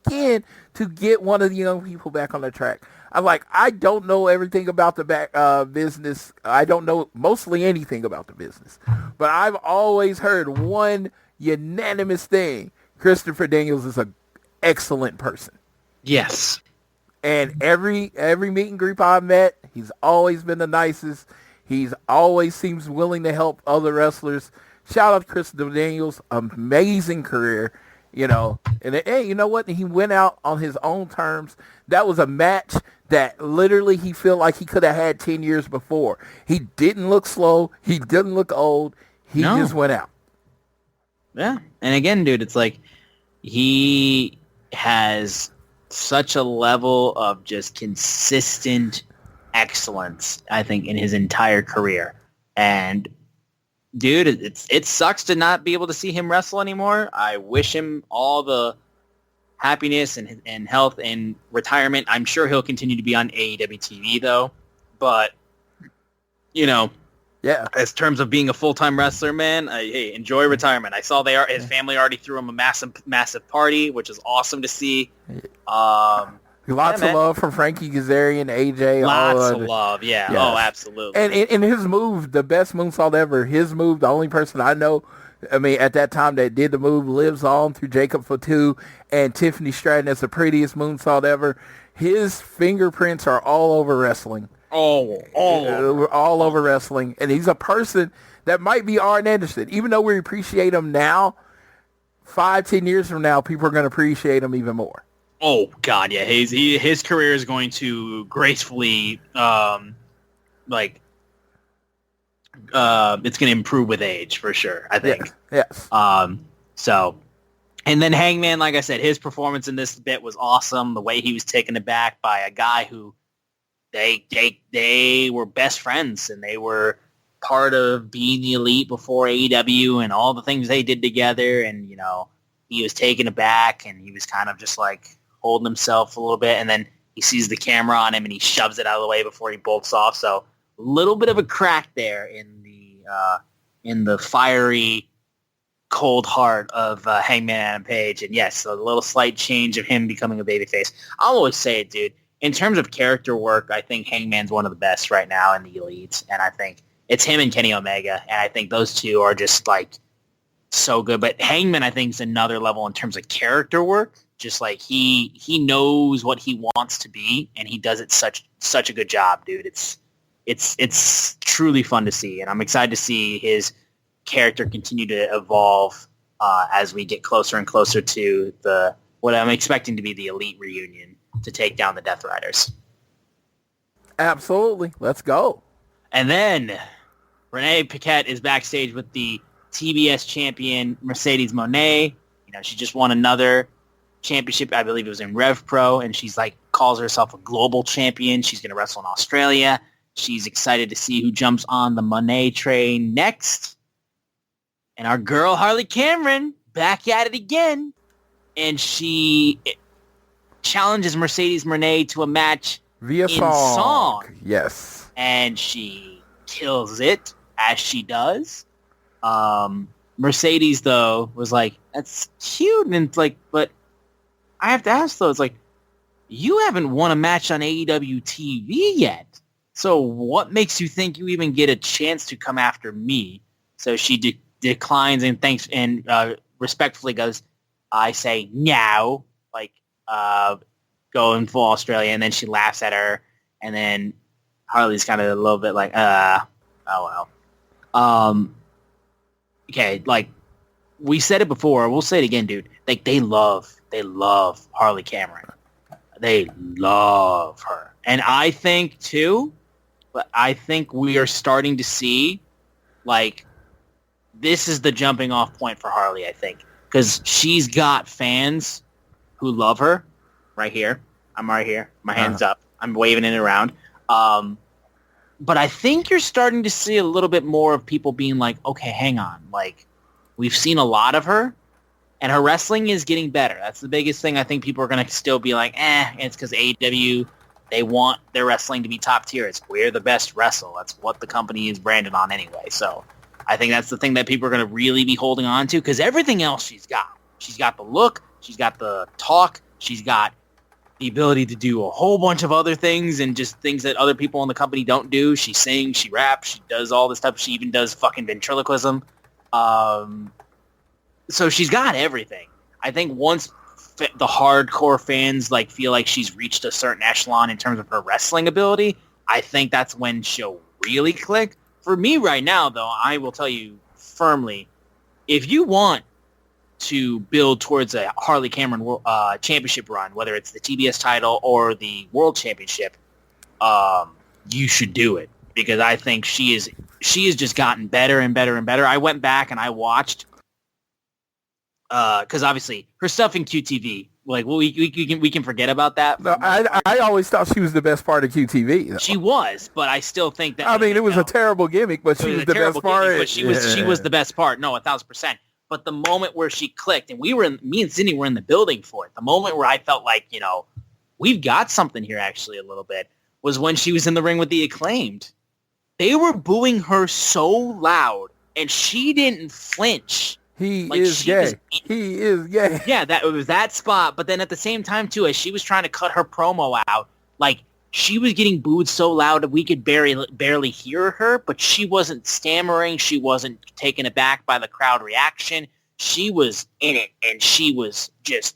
get one of the young people back on the track. I don't know everything about the back business. I don't know mostly anything about the business, but I've always heard one unanimous thing: Christopher Daniels is an excellent person. Yes. And every meet and greet I've met, he's always been the nicest. He's always seems willing to help other wrestlers. Shout out to Christopher Daniels, amazing career, And hey, you know what? He went out on his own terms. That was a match that literally he felt like he could have had 10 years before. He didn't look slow. He didn't look old. He just went out. Yeah. And again, dude, it's like he has such a level of just consistent excellence, I think, in his entire career. And dude, it sucks to not be able to see him wrestle anymore. I wish him all the happiness and health and retirement. I'm sure he'll continue to be on AEW TV though. But as terms of being a full-time wrestler, man, hey, enjoy retirement. I saw his family already threw him a massive party, which is awesome to see. Lots of love from Frankie Kazarian, AJ. Lots of love, yeah. Yes. Oh, absolutely. And his move, the best moonsault ever. His move, the only person I know, at that time that did the move, lives on through Jacob Fatu and Tiffany Stratton as the prettiest moonsault ever. His fingerprints are all over wrestling. All over wrestling. And he's a person that might be Arn Anderson. Even though we appreciate him now, 5-10 years from now, people are going to appreciate him even more. Oh God, yeah. His career is going to gracefully, it's going to improve with age for sure. I think. Yes. So, and then Hangman, like I said, his performance in this bit was awesome. The way he was taken aback by a guy who they were best friends and they were part of being the Elite before AEW and all the things they did together. And he was taken aback and he was kind of just like holding himself a little bit, and then he sees the camera on him and he shoves it out of the way before he bolts off. So a little bit of a crack there in the fiery, cold heart of Hangman Adam Page. And yes, a little slight change of him becoming a babyface. I'll always say it, dude. In terms of character work, I think Hangman's one of the best right now in the Elite, and I think it's him and Kenny Omega, and I think those two are just like so good. But Hangman, I think, is another level in terms of character work. Just like he knows what he wants to be, and he does it such a good job, dude. It's truly fun to see, and I'm excited to see his character continue to evolve as we get closer and closer to what I'm expecting to be the Elite reunion to take down the Death Riders. Absolutely, let's go. And then Renee Paquette is backstage with the TBS champion Mercedes Moné. She just won another championship. I believe it was in Rev Pro, and she's calls herself a global champion. She's going to wrestle in Australia. She's excited to see who jumps on the Moné train next. And our girl Harley Cameron back at it again, and she challenges Mercedes Moné to a match via song. Yes, and she kills it as she does. Mercedes though was like, "That's cute," and it's like, but I have to ask though, it's like, you haven't won a match on AEW TV yet. So what makes you think you even get a chance to come after me? So she declines and thanks and respectfully goes, I say now, going full Australia. And then she laughs at her. And then Harley's kind of a little bit like, oh well. Okay, we said it before. We'll say it again, dude. They love Harley Cameron. They love her. And I think too, but I think we are starting to see this is the jumping off point for Harley, I think. Because she's got fans who love her. Right here. I'm right here. My hand's up. I'm waving it around. But I think you're starting to see a little bit more of people being like, okay, hang on. We've seen a lot of her, and her wrestling is getting better. That's the biggest thing. I think people are going to still be like, it's because AEW They want their wrestling to be top tier. It's we're the best wrestle. That's what the company is branded on anyway. So I think that's the thing that people are going to really be holding on to, because everything else she's got. She's got the look. She's got the talk. She's got the ability to do a whole bunch of other things and just things that other people in the company don't do. She sings, she raps, she does all this stuff. She even does fucking ventriloquism. So she's got everything. I think once the hardcore fans like feel like she's reached a certain echelon in terms of her wrestling ability, I think that's when she'll really click. For me right now, though, I will tell you firmly, if you want to build towards a Harley Cameron championship run, whether it's the TBS title or the World Championship, you should do it, because I think she has just gotten better and better and better. I went back and I watched, because obviously her stuff in QTV, like we can forget about that. No, I always thought she was the best part of QTV, though. She was, but I still think that. I mean, it was a terrible gimmick, but she was the best part. But she was the best part. No, 1,000%. But the moment where she clicked, and me and Sydney were in the building for it, the moment where I felt like, we've got something here actually a little bit, was when she was in the ring with the Acclaimed. They were booing her so loud, and she didn't flinch. He is gay. Yeah, that it was that spot. But then at the same time, too, as she was trying to cut her promo out, like, she was getting booed so loud that we could barely hear her, but she wasn't stammering. She wasn't taken aback by the crowd reaction. She was in it, and she was just,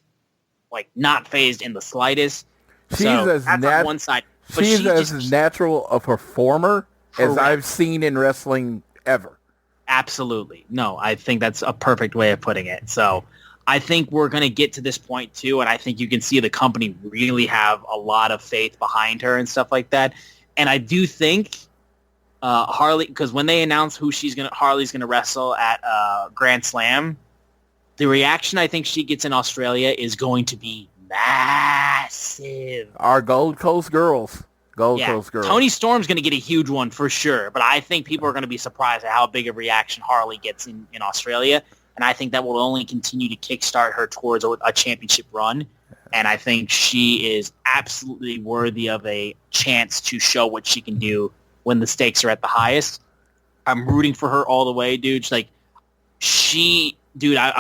like, not phased in the slightest. She's on one side. She's as natural a performer as I've seen in wrestling ever. Absolutely. No, I think that's a perfect way of putting it. So I think we're going to get to this point too, and I think you can see the company really have a lot of faith behind her and stuff like that. And I do think Harley, because when they announce who Harley's going to wrestle at Grand Slam, the reaction I think she gets in Australia is going to be massive. Our Gold Coast girls. Coast girls. Tony Storm's going to get a huge one for sure, but I think people are going to be surprised at how big a reaction Harley gets in Australia. And I think that will only continue to kickstart her towards a championship run. And I think she is absolutely worthy of a chance to show what she can do when the stakes are at the highest. I'm rooting for her all the way, dude. I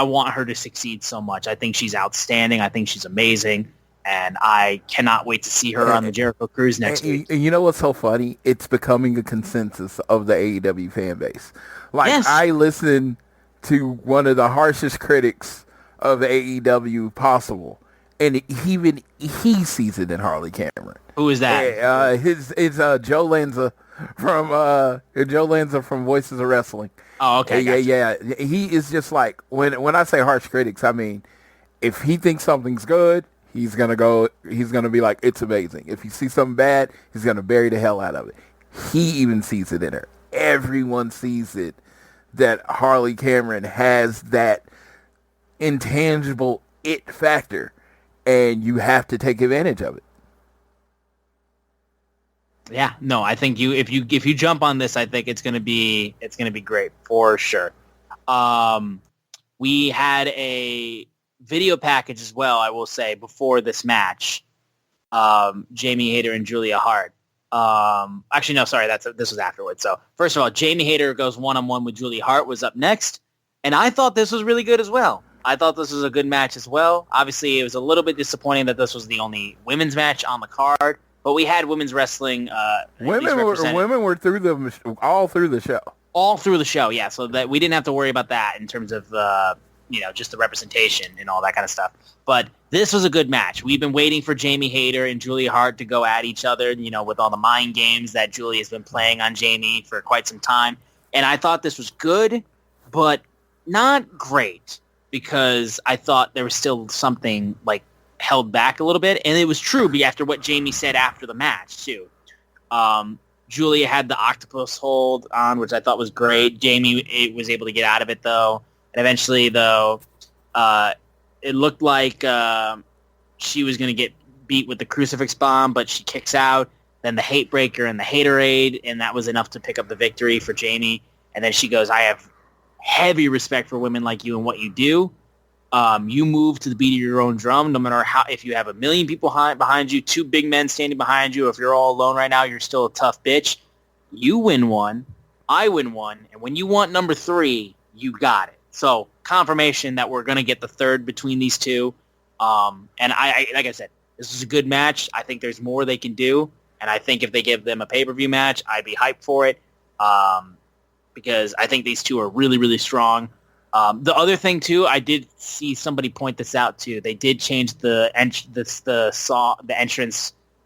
want her to succeed so much. I think she's outstanding. I think she's amazing. And I cannot wait to see her on the Jericho Cruise next week. And you know what's so funny? It's becoming a consensus of the AEW fan base. Like, yes. I listen to one of the harshest critics of AEW possible, and even he sees it in Harley Cameron. Who is that? It's Joe Lanza from Voices of Wrestling. Oh, okay. Yeah. He is just like, when I say harsh critics, I mean, if he thinks something's good, he's gonna be like, it's amazing. If he sees something bad, he's gonna bury the hell out of it. He even sees it in her. Everyone sees it, that Harley Cameron has that intangible it factor, and you have to take advantage of it. Yeah, no, I think if you jump on this, I think it's gonna be great for sure. We had a video package as well, I will say, before this match. Jamie Hayter and Julia Hart. Actually, no, sorry, this was afterwards. So first of all, Jamie Hayter goes one-on-one with Julia Hart was up next, and I thought this was really good as well. I thought this was a good match as well. Obviously, it was a little bit disappointing that this was the only women's match on the card, but we had women's wrestling. Women were all through the show. All through the show, yeah. So that we didn't have to worry about that in terms of just the representation and all that kind of stuff. But this was a good match. We've been waiting for Jamie Hayter and Julia Hart to go at each other, with all the mind games that Julia has been playing on Jamie for quite some time. And I thought this was good, but not great, because I thought there was still something like held back a little bit. And it was true after what Jamie said after the match too. Julia had the octopus hold on, which I thought was great. Jamie was able to get out of it though. And eventually, though, it looked like she was going to get beat with the crucifix bomb, but she kicks out. Then the hate breaker and the haterade, and that was enough to pick up the victory for Jamie. And then she goes, I have heavy respect for women like you and what you do. You move to the beat of your own drum, no matter how. If you have a million people behind you, 2 big men standing behind you, if you're all alone right now, you're still a tough bitch. You win one, I win one, and when you want number 3, you got it. So confirmation that we're gonna get the third between these two. And I like I said, this is a good match. I think there's more they can do, and I think if they give them a pay-per-view match, I'd be hyped for it. Because I think these two are really, really strong. The other thing too, I did see somebody point this out too. They did change the entrance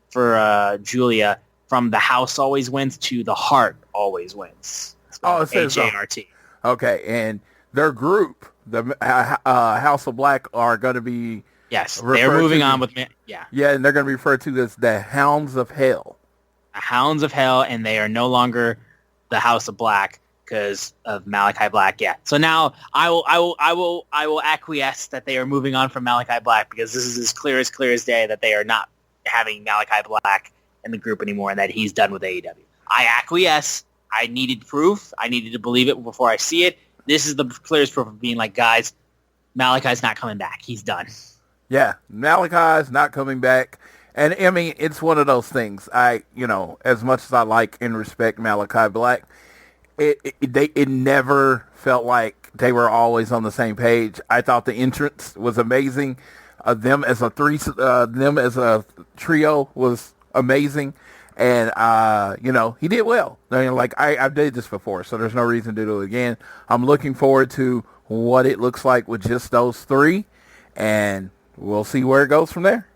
for Julia from "The House Always Wins" to "The Heart Always Wins." Oh, it says HART. Okay, and their group, the House of Black, are going to be they're moving on with and they're going to be referred to as the Hounds of Hell. The Hounds of Hell, and they are no longer the House of Black because of Malachi Black. Yeah. So now I will acquiesce that they are moving on from Malachi Black, because this is as clear as day that they are not having Malachi Black in the group anymore and that he's done with AEW. I acquiesce. I needed proof. I needed to believe it before I see it. This is the clearest proof of being like, guys, Malachi's not coming back. He's done. Yeah, Malachi's not coming back. And, I mean, it's one of those things. As much as I like and respect Malachi Black, it never felt like they were always on the same page. I thought the entrance was amazing. Them as a trio was amazing. And, he did well. I mean, like, I've did this before, so there's no reason to do it again. I'm looking forward to what it looks like with just those 3, and we'll see where it goes from there.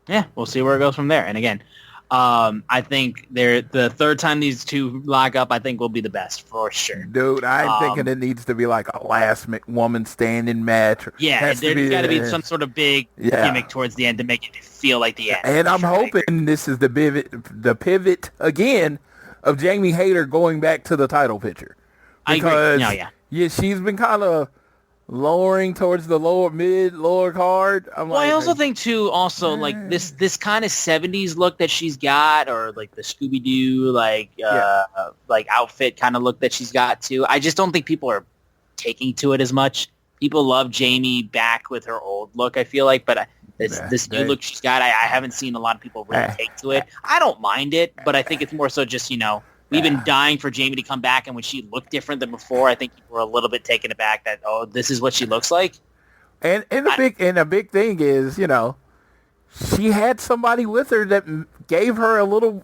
Yeah, we'll see where it goes from there. And again, I think the third time these two lock up, I think will be the best for sure. Dude, I'm thinking it needs to be like a last woman standing match. Yeah, there's got to be some sort of big gimmick towards the end to make it feel like the end. And I'm hoping this is the pivot again of Jamie Hayter going back to the title picture. Because, she's been kind of lowering towards the lower card. I also think too, like this kind of 70s look that she's got, or like the Scooby-Doo like outfit kind of look that she's got too. I just don't think people are taking to it as much. People love Jamie back with her old look, I feel like, but this new look she's got, I haven't seen a lot of people really take to it. I don't mind it, but I think it's more so just, we've been dying for Jamie to come back, and when she looked different than before, I think people were a little bit taken aback that, this is what she looks like. And the big thing is, she had somebody with her that gave her a little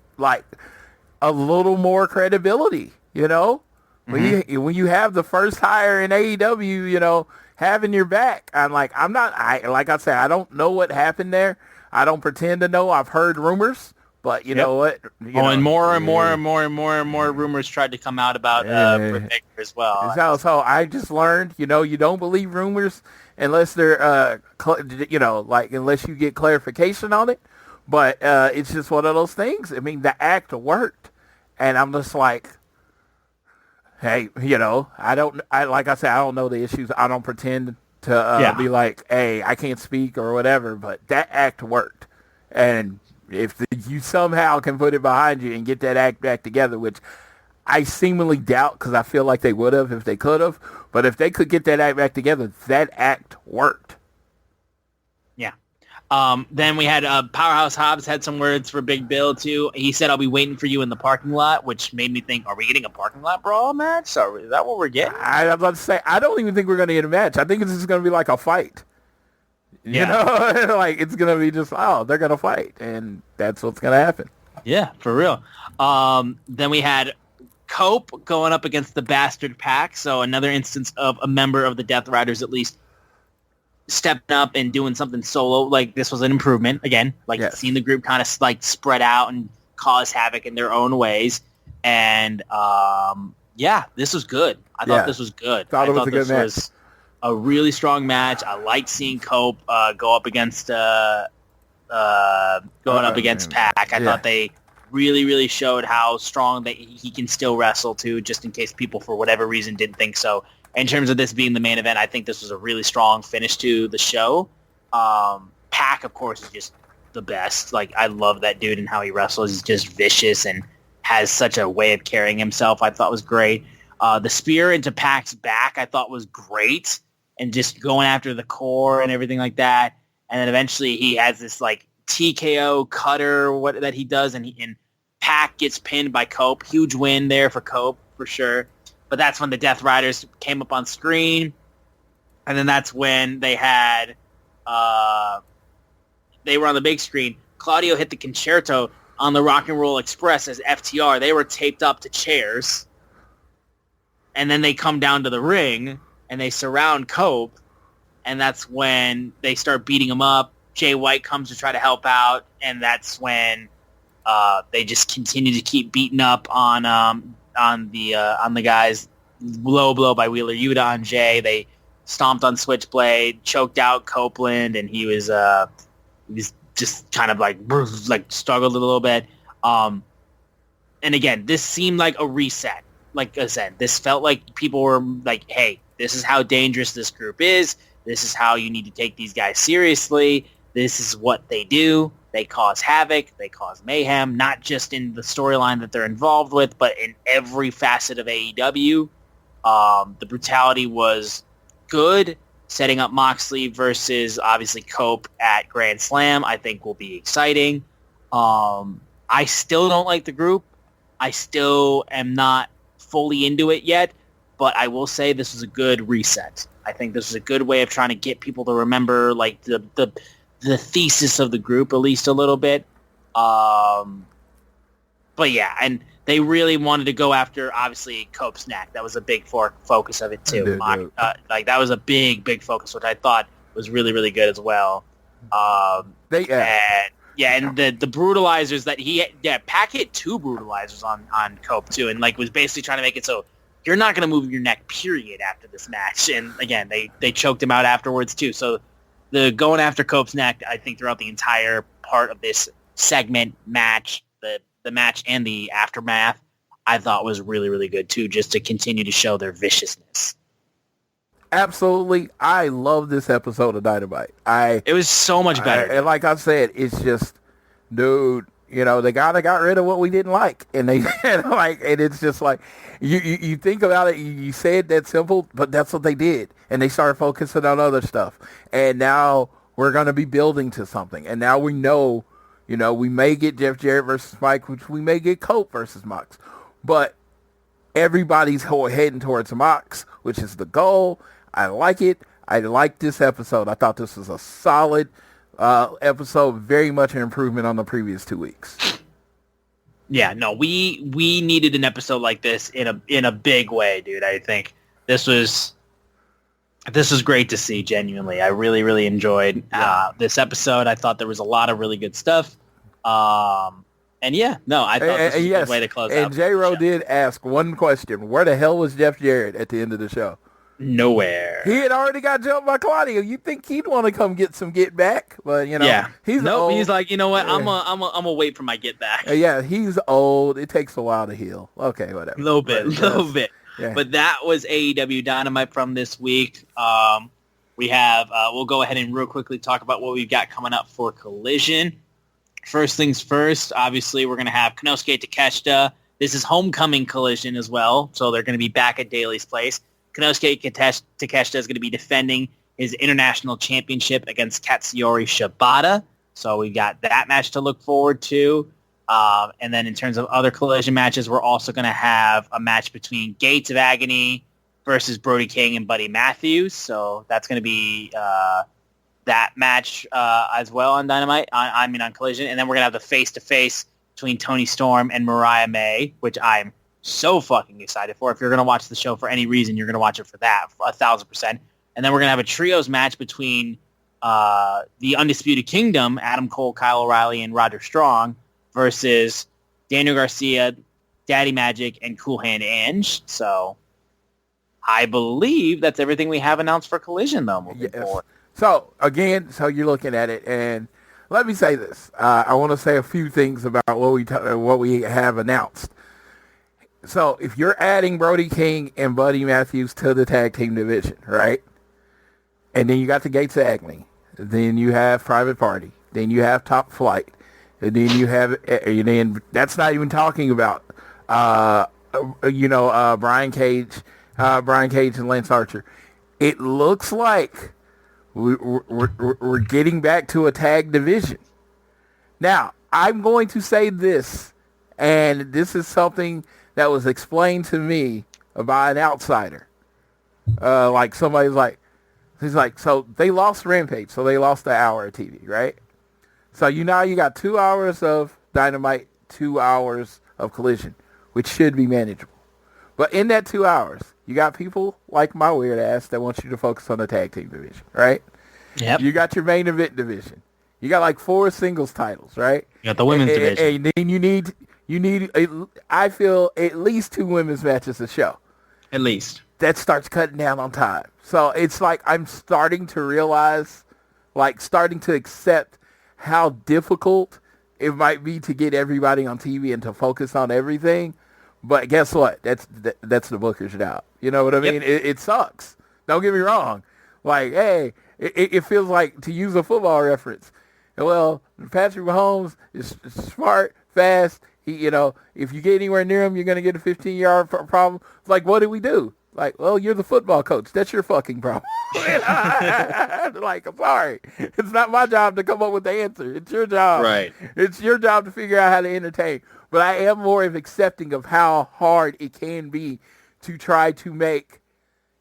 more credibility, Mm-hmm. When you have the first hire in AEW, having your back. Like I said, I don't know what happened there. I don't pretend to know. I've heard rumors. But you know what? And more rumors tried to come out about Britt Baker as well. So I just learned, you don't believe rumors unless they're, unless you get clarification on it. But it's just one of those things. I mean, the act worked, and I'm just like, hey, I don't know the issues. I don't pretend to be like, hey, I can't speak or whatever. But that act worked, and if you somehow can put it behind you and get that act back together, which I seemingly doubt, because I feel like they would have if they could have. But if they could get that act back together, that act worked. Yeah. Then we had Powerhouse Hobbs had some words for Big Bill, too. He said, I'll be waiting for you in the parking lot, which made me think, are we getting a parking lot brawl match? Is that what we're getting? I'm about to say, I don't even think we're going to get a match. I think it's just going to be like a fight. Like it's going to be just, they're going to fight, and that's what's going to happen. Yeah, for real. Then we had Cope going up against the Bastard Pack, so another instance of a member of the Death Riders at least stepping up and doing something solo. Like, this was an improvement, again, seeing the group kind of like spread out and cause havoc in their own ways. And this was good. I thought this was good. I thought this was a really strong match. I liked seeing Cope go up against Pack. I thought they really, really showed how strong that he can still wrestle too, just in case people for whatever reason didn't think so. In terms of this being the main event, I think this was a really strong finish to the show. Pack, of course, is just the best. Like, I love that dude and how he wrestles. He's just vicious and has such a way of carrying himself. I thought was great. The spear into Pack's back I thought was great. and just going after the core and everything like that. And then eventually he has this like TKO cutter that he does, and Pac gets pinned by Cope. Huge win there for Cope for sure. But that's when the Death Riders came up on screen, and then that's when they had they were on the big screen. Claudio hit the concerto on the Rock and Roll Express as FTR. They were taped up to chairs, and then they come down to the ring and they surround Cope, and that's when they start beating him up. Jay White comes to try to help out, and that's when they just continue to keep beating up on the guys. Low blow by Wheeler Yuta on Jay. They stomped on Switchblade, choked out Copeland, and he was just kind of like struggled a little bit. And again, this seemed like a reset. Like I said, this felt like people were like, hey, this is how dangerous this group is. This is how you need to take these guys seriously. This is what they do. They cause havoc. They cause mayhem, not just in the storyline that they're involved with, but in every facet of AEW. The brutality was good. Setting up Moxley versus, obviously, Cope at Grand Slam, I think will be exciting. I still don't like the group. I still am not fully into it yet, but I will say this was a good reset. I think this is a good way of trying to get people to remember like the thesis of the group at least a little bit. But yeah, and they really wanted to go after, obviously, Cope's neck. That was a big focus of it, too. Like, that was a big focus, which I thought was really, really good as well. And the brutalizers that Pac hit 2 brutalizers on Cope, too, and, like, was basically trying to make it so you're not going to move your neck, period, after this match. And, again, they choked him out afterwards, too. So the going after Cope's neck, I think, throughout the entire part of this segment, match, the match and the aftermath, I thought was really, really good too, just to continue to show their viciousness. Absolutely. I love this episode of Dynamite. It was so much better. And like I said, it's just, dude, they got rid of what we didn't like. And they and it's just like, you think about it, you say it that simple, but that's what they did. And they started focusing on other stuff. And now we're going to be building to something. And now we know, we may get Jeff Jarrett versus Mike, which we may get Cope versus Mox. But everybody's heading towards Mox, which is the goal. I like it. I like this episode. I thought this was a solid episode, very much an improvement on the previous 2 weeks. Yeah, no, we needed an episode like this in a big way, dude. I think this was great to see, genuinely. I really, really enjoyed this episode. I thought there was a lot of really good stuff. And yeah, no, I thought this was a good way to close out. And J-Ro did ask one question. Where the hell was Jeff Jarrett at the end of the show? Nowhere. He had already got jumped by Claudio. You'd think he'd want to come get some get back, but he's old. He's like, you know what? I'm gonna wait for my get back. Yeah, he's old. It takes a while to heal. Okay, whatever. A little bit. Yeah. But that was AEW Dynamite from this week. We have we'll go ahead and real quickly talk about what we've got coming up for Collision. First things first, obviously, we're going to have Konosuke Takeshita. This is Homecoming Collision as well, so they're going to be back at Daly's place. Konosuke Takeshita is going to be defending his international championship against Katsuyori Shibata. So we got that match to look forward to. And then in terms of other Collision matches, we're also going to have a match between Gates of Agony versus Brody King and Buddy Matthews. So that's going to be that match as well on Dynamite. On Collision. And then we're going to have the face-to-face between Toni Storm and Mariah May, which I'm so fucking excited for. If you're going to watch the show for any reason, you're going to watch it for that, 1,000%. And then we're going to have a trios match between the Undisputed Kingdom, Adam Cole, Kyle O'Reilly, and Roger Strong, versus Daniel Garcia, Daddy Magic, and Cool Hand Ange. So I believe that's everything we have announced for Collision, though, moving forward. So, again, you're looking at it, and let me say this. I want to say a few things about what we have announced. So, if you're adding Brody King and Buddy Matthews to the tag team division, right? And then you got the Gates of Agony. Then you have Private Party. Then you have Top Flight. And then you have, that's not even talking about, Brian Cage and Lance Archer. it looks like we're getting back to a tag division. Now, I'm going to say this, and this is something that was explained to me by an outsider. Like somebody's like, he's like, so they lost Rampage, so they lost the hour of TV, right? So you got 2 hours of Dynamite, 2 hours of Collision, which should be manageable. But in that 2 hours, you got people like my weird ass that wants you to focus on the tag team division, right? Yep. You got your main event division. You got like 4 singles titles, right? You got the women's division. And then you need, I feel, at least 2 women's matches a show. At least. That starts cutting down on time. So it's like I'm starting to realize, like starting to accept how difficult it might be to get everybody on TV and to focus on everything. But guess what? That's the booker's job. You know what I mean? It sucks. Don't get me wrong. Like, hey, it feels like, to use a football reference, well, Patrick Mahomes is smart, fast. He, if you get anywhere near him, you're going to get a 15-yard problem. Like, what do we do? Like, well, you're the football coach. That's your fucking problem. Like, I'm sorry. It's not my job to come up with the answer. It's your job. Right. It's your job to figure out how to entertain. But I am more of accepting of how hard it can be to try to make,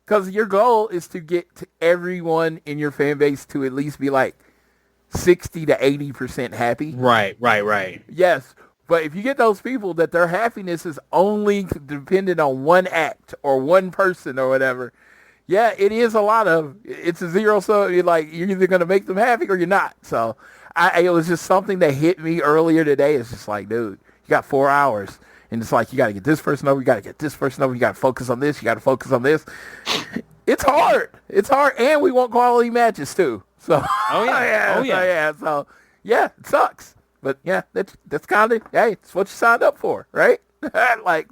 because your goal is to get to everyone in your fan base to at least be like 60 to 80% happy. Right. Yes. But if you get those people that their happiness is only dependent on one act or one person or whatever, yeah, it is it's a zero sum. You're either going to make them happy or you're not. So it was just something that hit me earlier today. It's just like, dude, you got 4 hours. And it's like, you got to get this person over. You got to get this person over. You got to focus on this. You got to focus on this. It's hard. And we want quality matches too. So, So, yeah, it sucks. But yeah, that's kind of, hey, it's what you signed up for, right?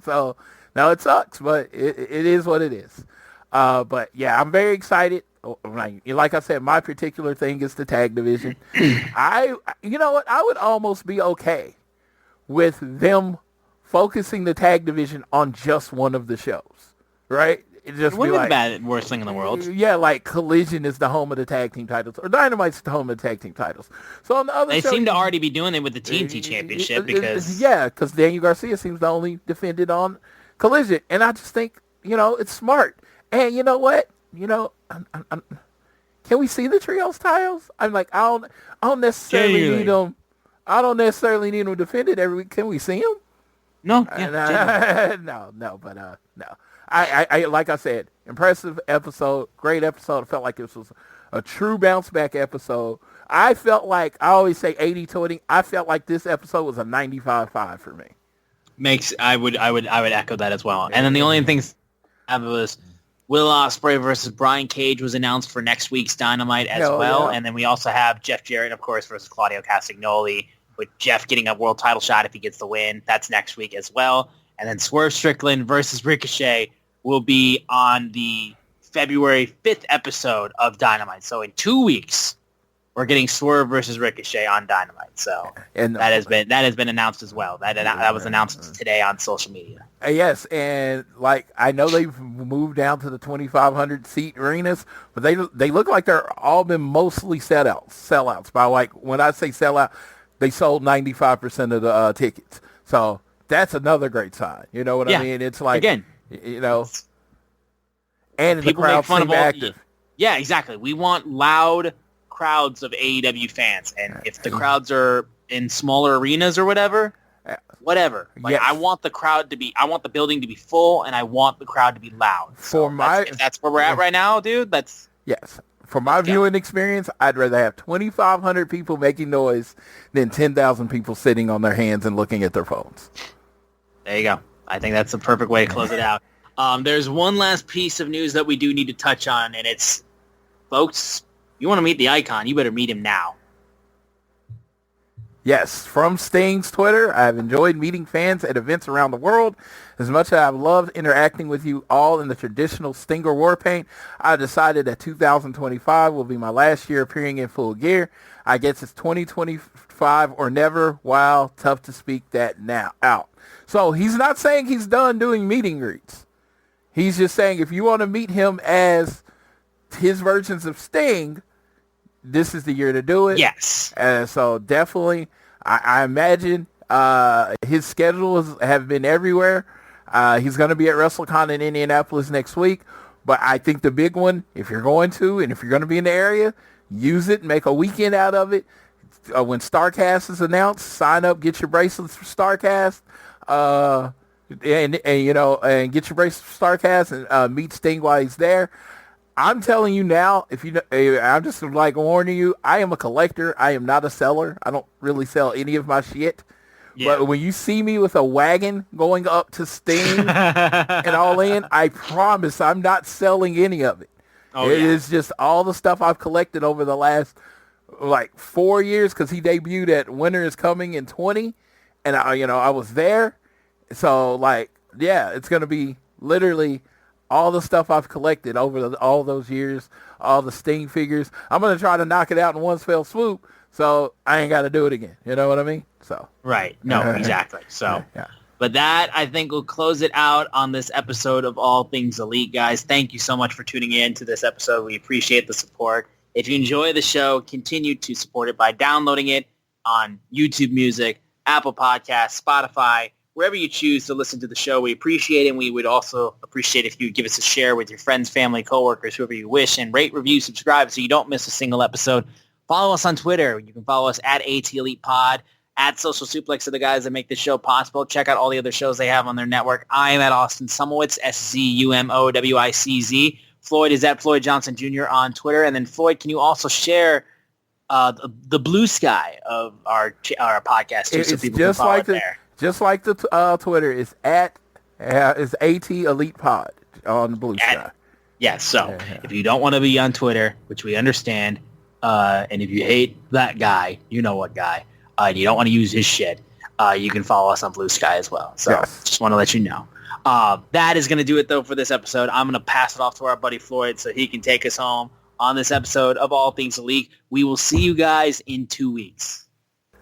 So now it sucks, but it is what it is. But yeah, I'm very excited. Like I said, my particular thing is the tag division. You know what? I would almost be okay with them focusing the tag division on just one of the shows, right? It wouldn't be the worst thing in the world. Yeah, like Collision is the home of the tag team titles, or Dynamite's the home of the tag team titles. So on the other they show, seem to already be doing it with the TNT Championship because because Daniel Garcia seems to only defend it on Collision, and I just think it's smart. And you know what? Can we see the trios titles? I'm like, I don't necessarily need them. I don't necessarily need them defended every week. Can we see them? No, no. I like I said, impressive episode, great episode. I felt like this was a true bounce back episode. I felt like, I always say 80-20. I felt like this episode was a 95-5 for me. I would echo that as well. And then the only things was Will Ospreay versus Brian Cage was announced for next week's Dynamite as well. Yeah. And then we also have Jeff Jarrett, of course, versus Claudio Castagnoli, with Jeff getting a world title shot if he gets the win. That's next week as well. And then Swerve Strickland versus Ricochet will be on the February 5th episode of Dynamite. So in 2 weeks, we're getting Swerve versus Ricochet on Dynamite. So that has been announced as well. That was announced today on social media. Yes, and I know they've moved down to the 2,500 seat arenas, but they look like they're all been mostly sellouts. By when I say sellout, they sold 95% of the tickets. So that's another great sign. You know what I mean? It's like, again, and the crowd seem active. Yeah, exactly. We want loud crowds of AEW fans, and if the crowds are in smaller arenas or whatever. I want the building to be full, and I want the crowd to be loud. If that's where we're at right now, dude. Yes. For my viewing experience, I'd rather have 2,500 people making noise than 10,000 people sitting on their hands and looking at their phones. There you go. I think that's the perfect way to close it out. There's one last piece of news that we do need to touch on, and it's, folks, you want to meet the icon, you better meet him now. Yes, from Sting's Twitter, I've enjoyed meeting fans at events around the world. As much as I've loved interacting with you all in the traditional Stinger war paint, I decided that 2025 will be my last year appearing in full gear. I guess it's 2025 or never. Wow, tough to speak that now out. So he's not saying he's done doing meet and greets. He's just saying if you want to meet him as his versions of Sting, this is the year to do it. Yes. So definitely, I imagine his schedules have been everywhere. He's going to be at WrestleCon in Indianapolis next week. But I think the big one, if you're going to, and if you're going to be in the area, use it, make a weekend out of it. When StarCast is announced, sign up, get your bracelets for StarCast, and get your bracelets for StarCast and meet Sting while he's there. I'm telling you now, I'm just like warning you, I am a collector. I am not a seller. I don't really sell any of my shit. Yeah. But when you see me with a wagon going up to Sting and All In, I promise I'm not selling any of it. It is just all the stuff I've collected over the last 4 years, because he debuted at Winter is Coming in 20, and I was there. So it's going to be literally all the stuff I've collected over all those years, all the Sting figures. I'm going to try to knock it out in one fell swoop, so I ain't got to do it again. You know what I mean? So right. No, exactly. So, but that, I think, will close it out on this episode of All Things Elite, guys. Thank you so much for tuning in to this episode. We appreciate the support. If you enjoy the show, continue to support it by downloading it on YouTube Music, Apple Podcasts, Spotify, wherever you choose to listen to the show. We appreciate it, and we would also appreciate if you would give us a share with your friends, family, coworkers, whoever you wish, and rate, review, subscribe so you don't miss a single episode. Follow us on Twitter. You can follow us at ATElitePod, at Social Suplex are the guys that make this show possible. Check out all the other shows they have on their network. I am at Austin Sumowicz, SZUMOWICZ. Floyd is at Floyd Johnson Jr. on Twitter. And then, Floyd, can you also share the blue sky of our podcast too, so people can follow it there? Just like the Twitter is at is AT Elite Pod on the blue sky. Yes. So if you don't want to be on Twitter, which we understand, and if you hate that guy, you know what guy, and you don't want to use his shit, you can follow us on Blue Sky as well. So just want to let you know. That is going to do it, though, for this episode. I'm going to pass it off to our buddy Floyd so he can take us home on this episode of All Things Elite. We will see you guys in 2 weeks.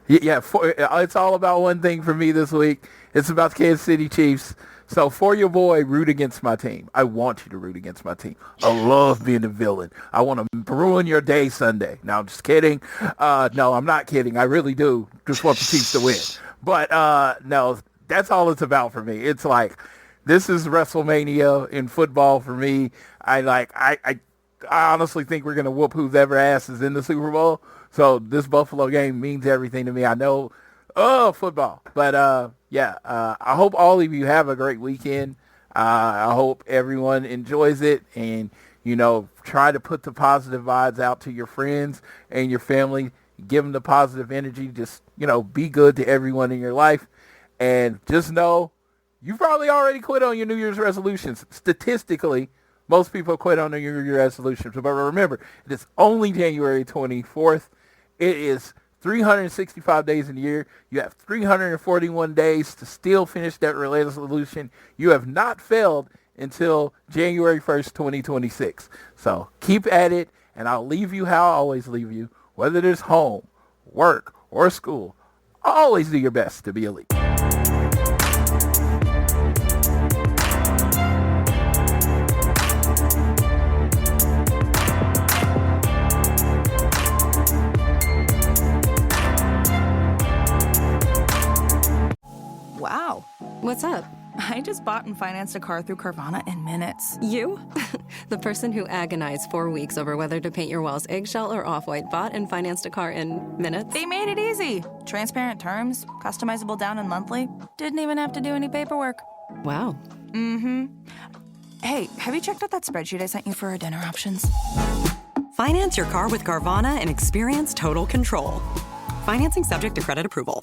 Yeah, it's all about one thing for me this week. It's about the Kansas City Chiefs. So for your boy, root against my team. I want you to root against my team. I love being a villain. I want to ruin your day Sunday. No, I'm just kidding. No, I'm not kidding. I really do just want the Chiefs to win. But no, that's all it's about for me. It's like, this is WrestleMania in football for me. I honestly think we're going to whoop whoever ass is in the Super Bowl. So this Buffalo game means everything to me. I know, football. But, I hope all of you have a great weekend. I hope everyone enjoys it and, try to put the positive vibes out to your friends and your family. Give them the positive energy. Just, be good to everyone in your life. And just know you probably already quit on your New Year's resolutions. Statistically, most people quit on their New Year's resolutions. But remember, it is only January 24th. It is 365 days in a year. You have 341 days to still finish that resolution. You have not failed until January 1st, 2026. So keep at it, and I'll leave you how I always leave you. Whether it is home, work, or school, always do your best to be elite. Wow. What's up? I just bought and financed a car through Carvana in minutes. You? The person who agonized 4 weeks over whether to paint your walls eggshell or off-white bought and financed a car in minutes? They made it easy. Transparent terms, customizable down and monthly. Didn't even have to do any paperwork. Wow. Mm-hmm. Hey, have you checked out that spreadsheet I sent you for our dinner options? Finance your car with Carvana and experience total control. Financing subject to credit approval.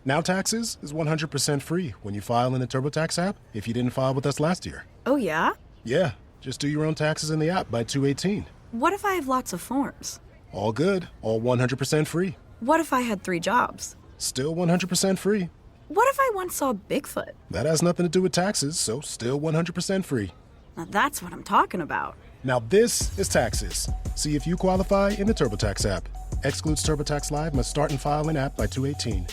Now Taxes is 100% free when you file in the TurboTax app if you didn't file with us last year. Oh, yeah? Yeah, just do your own taxes in the app by 2/18. What if I have lots of forms? All good, all 100% free. What if I had 3 jobs? Still 100% free. What if I once saw Bigfoot? That has nothing to do with taxes, so still 100% free. Now that's what I'm talking about. Now this is Taxes. See if you qualify in the TurboTax app. Excludes TurboTax Live, must start and file in app by 2/18.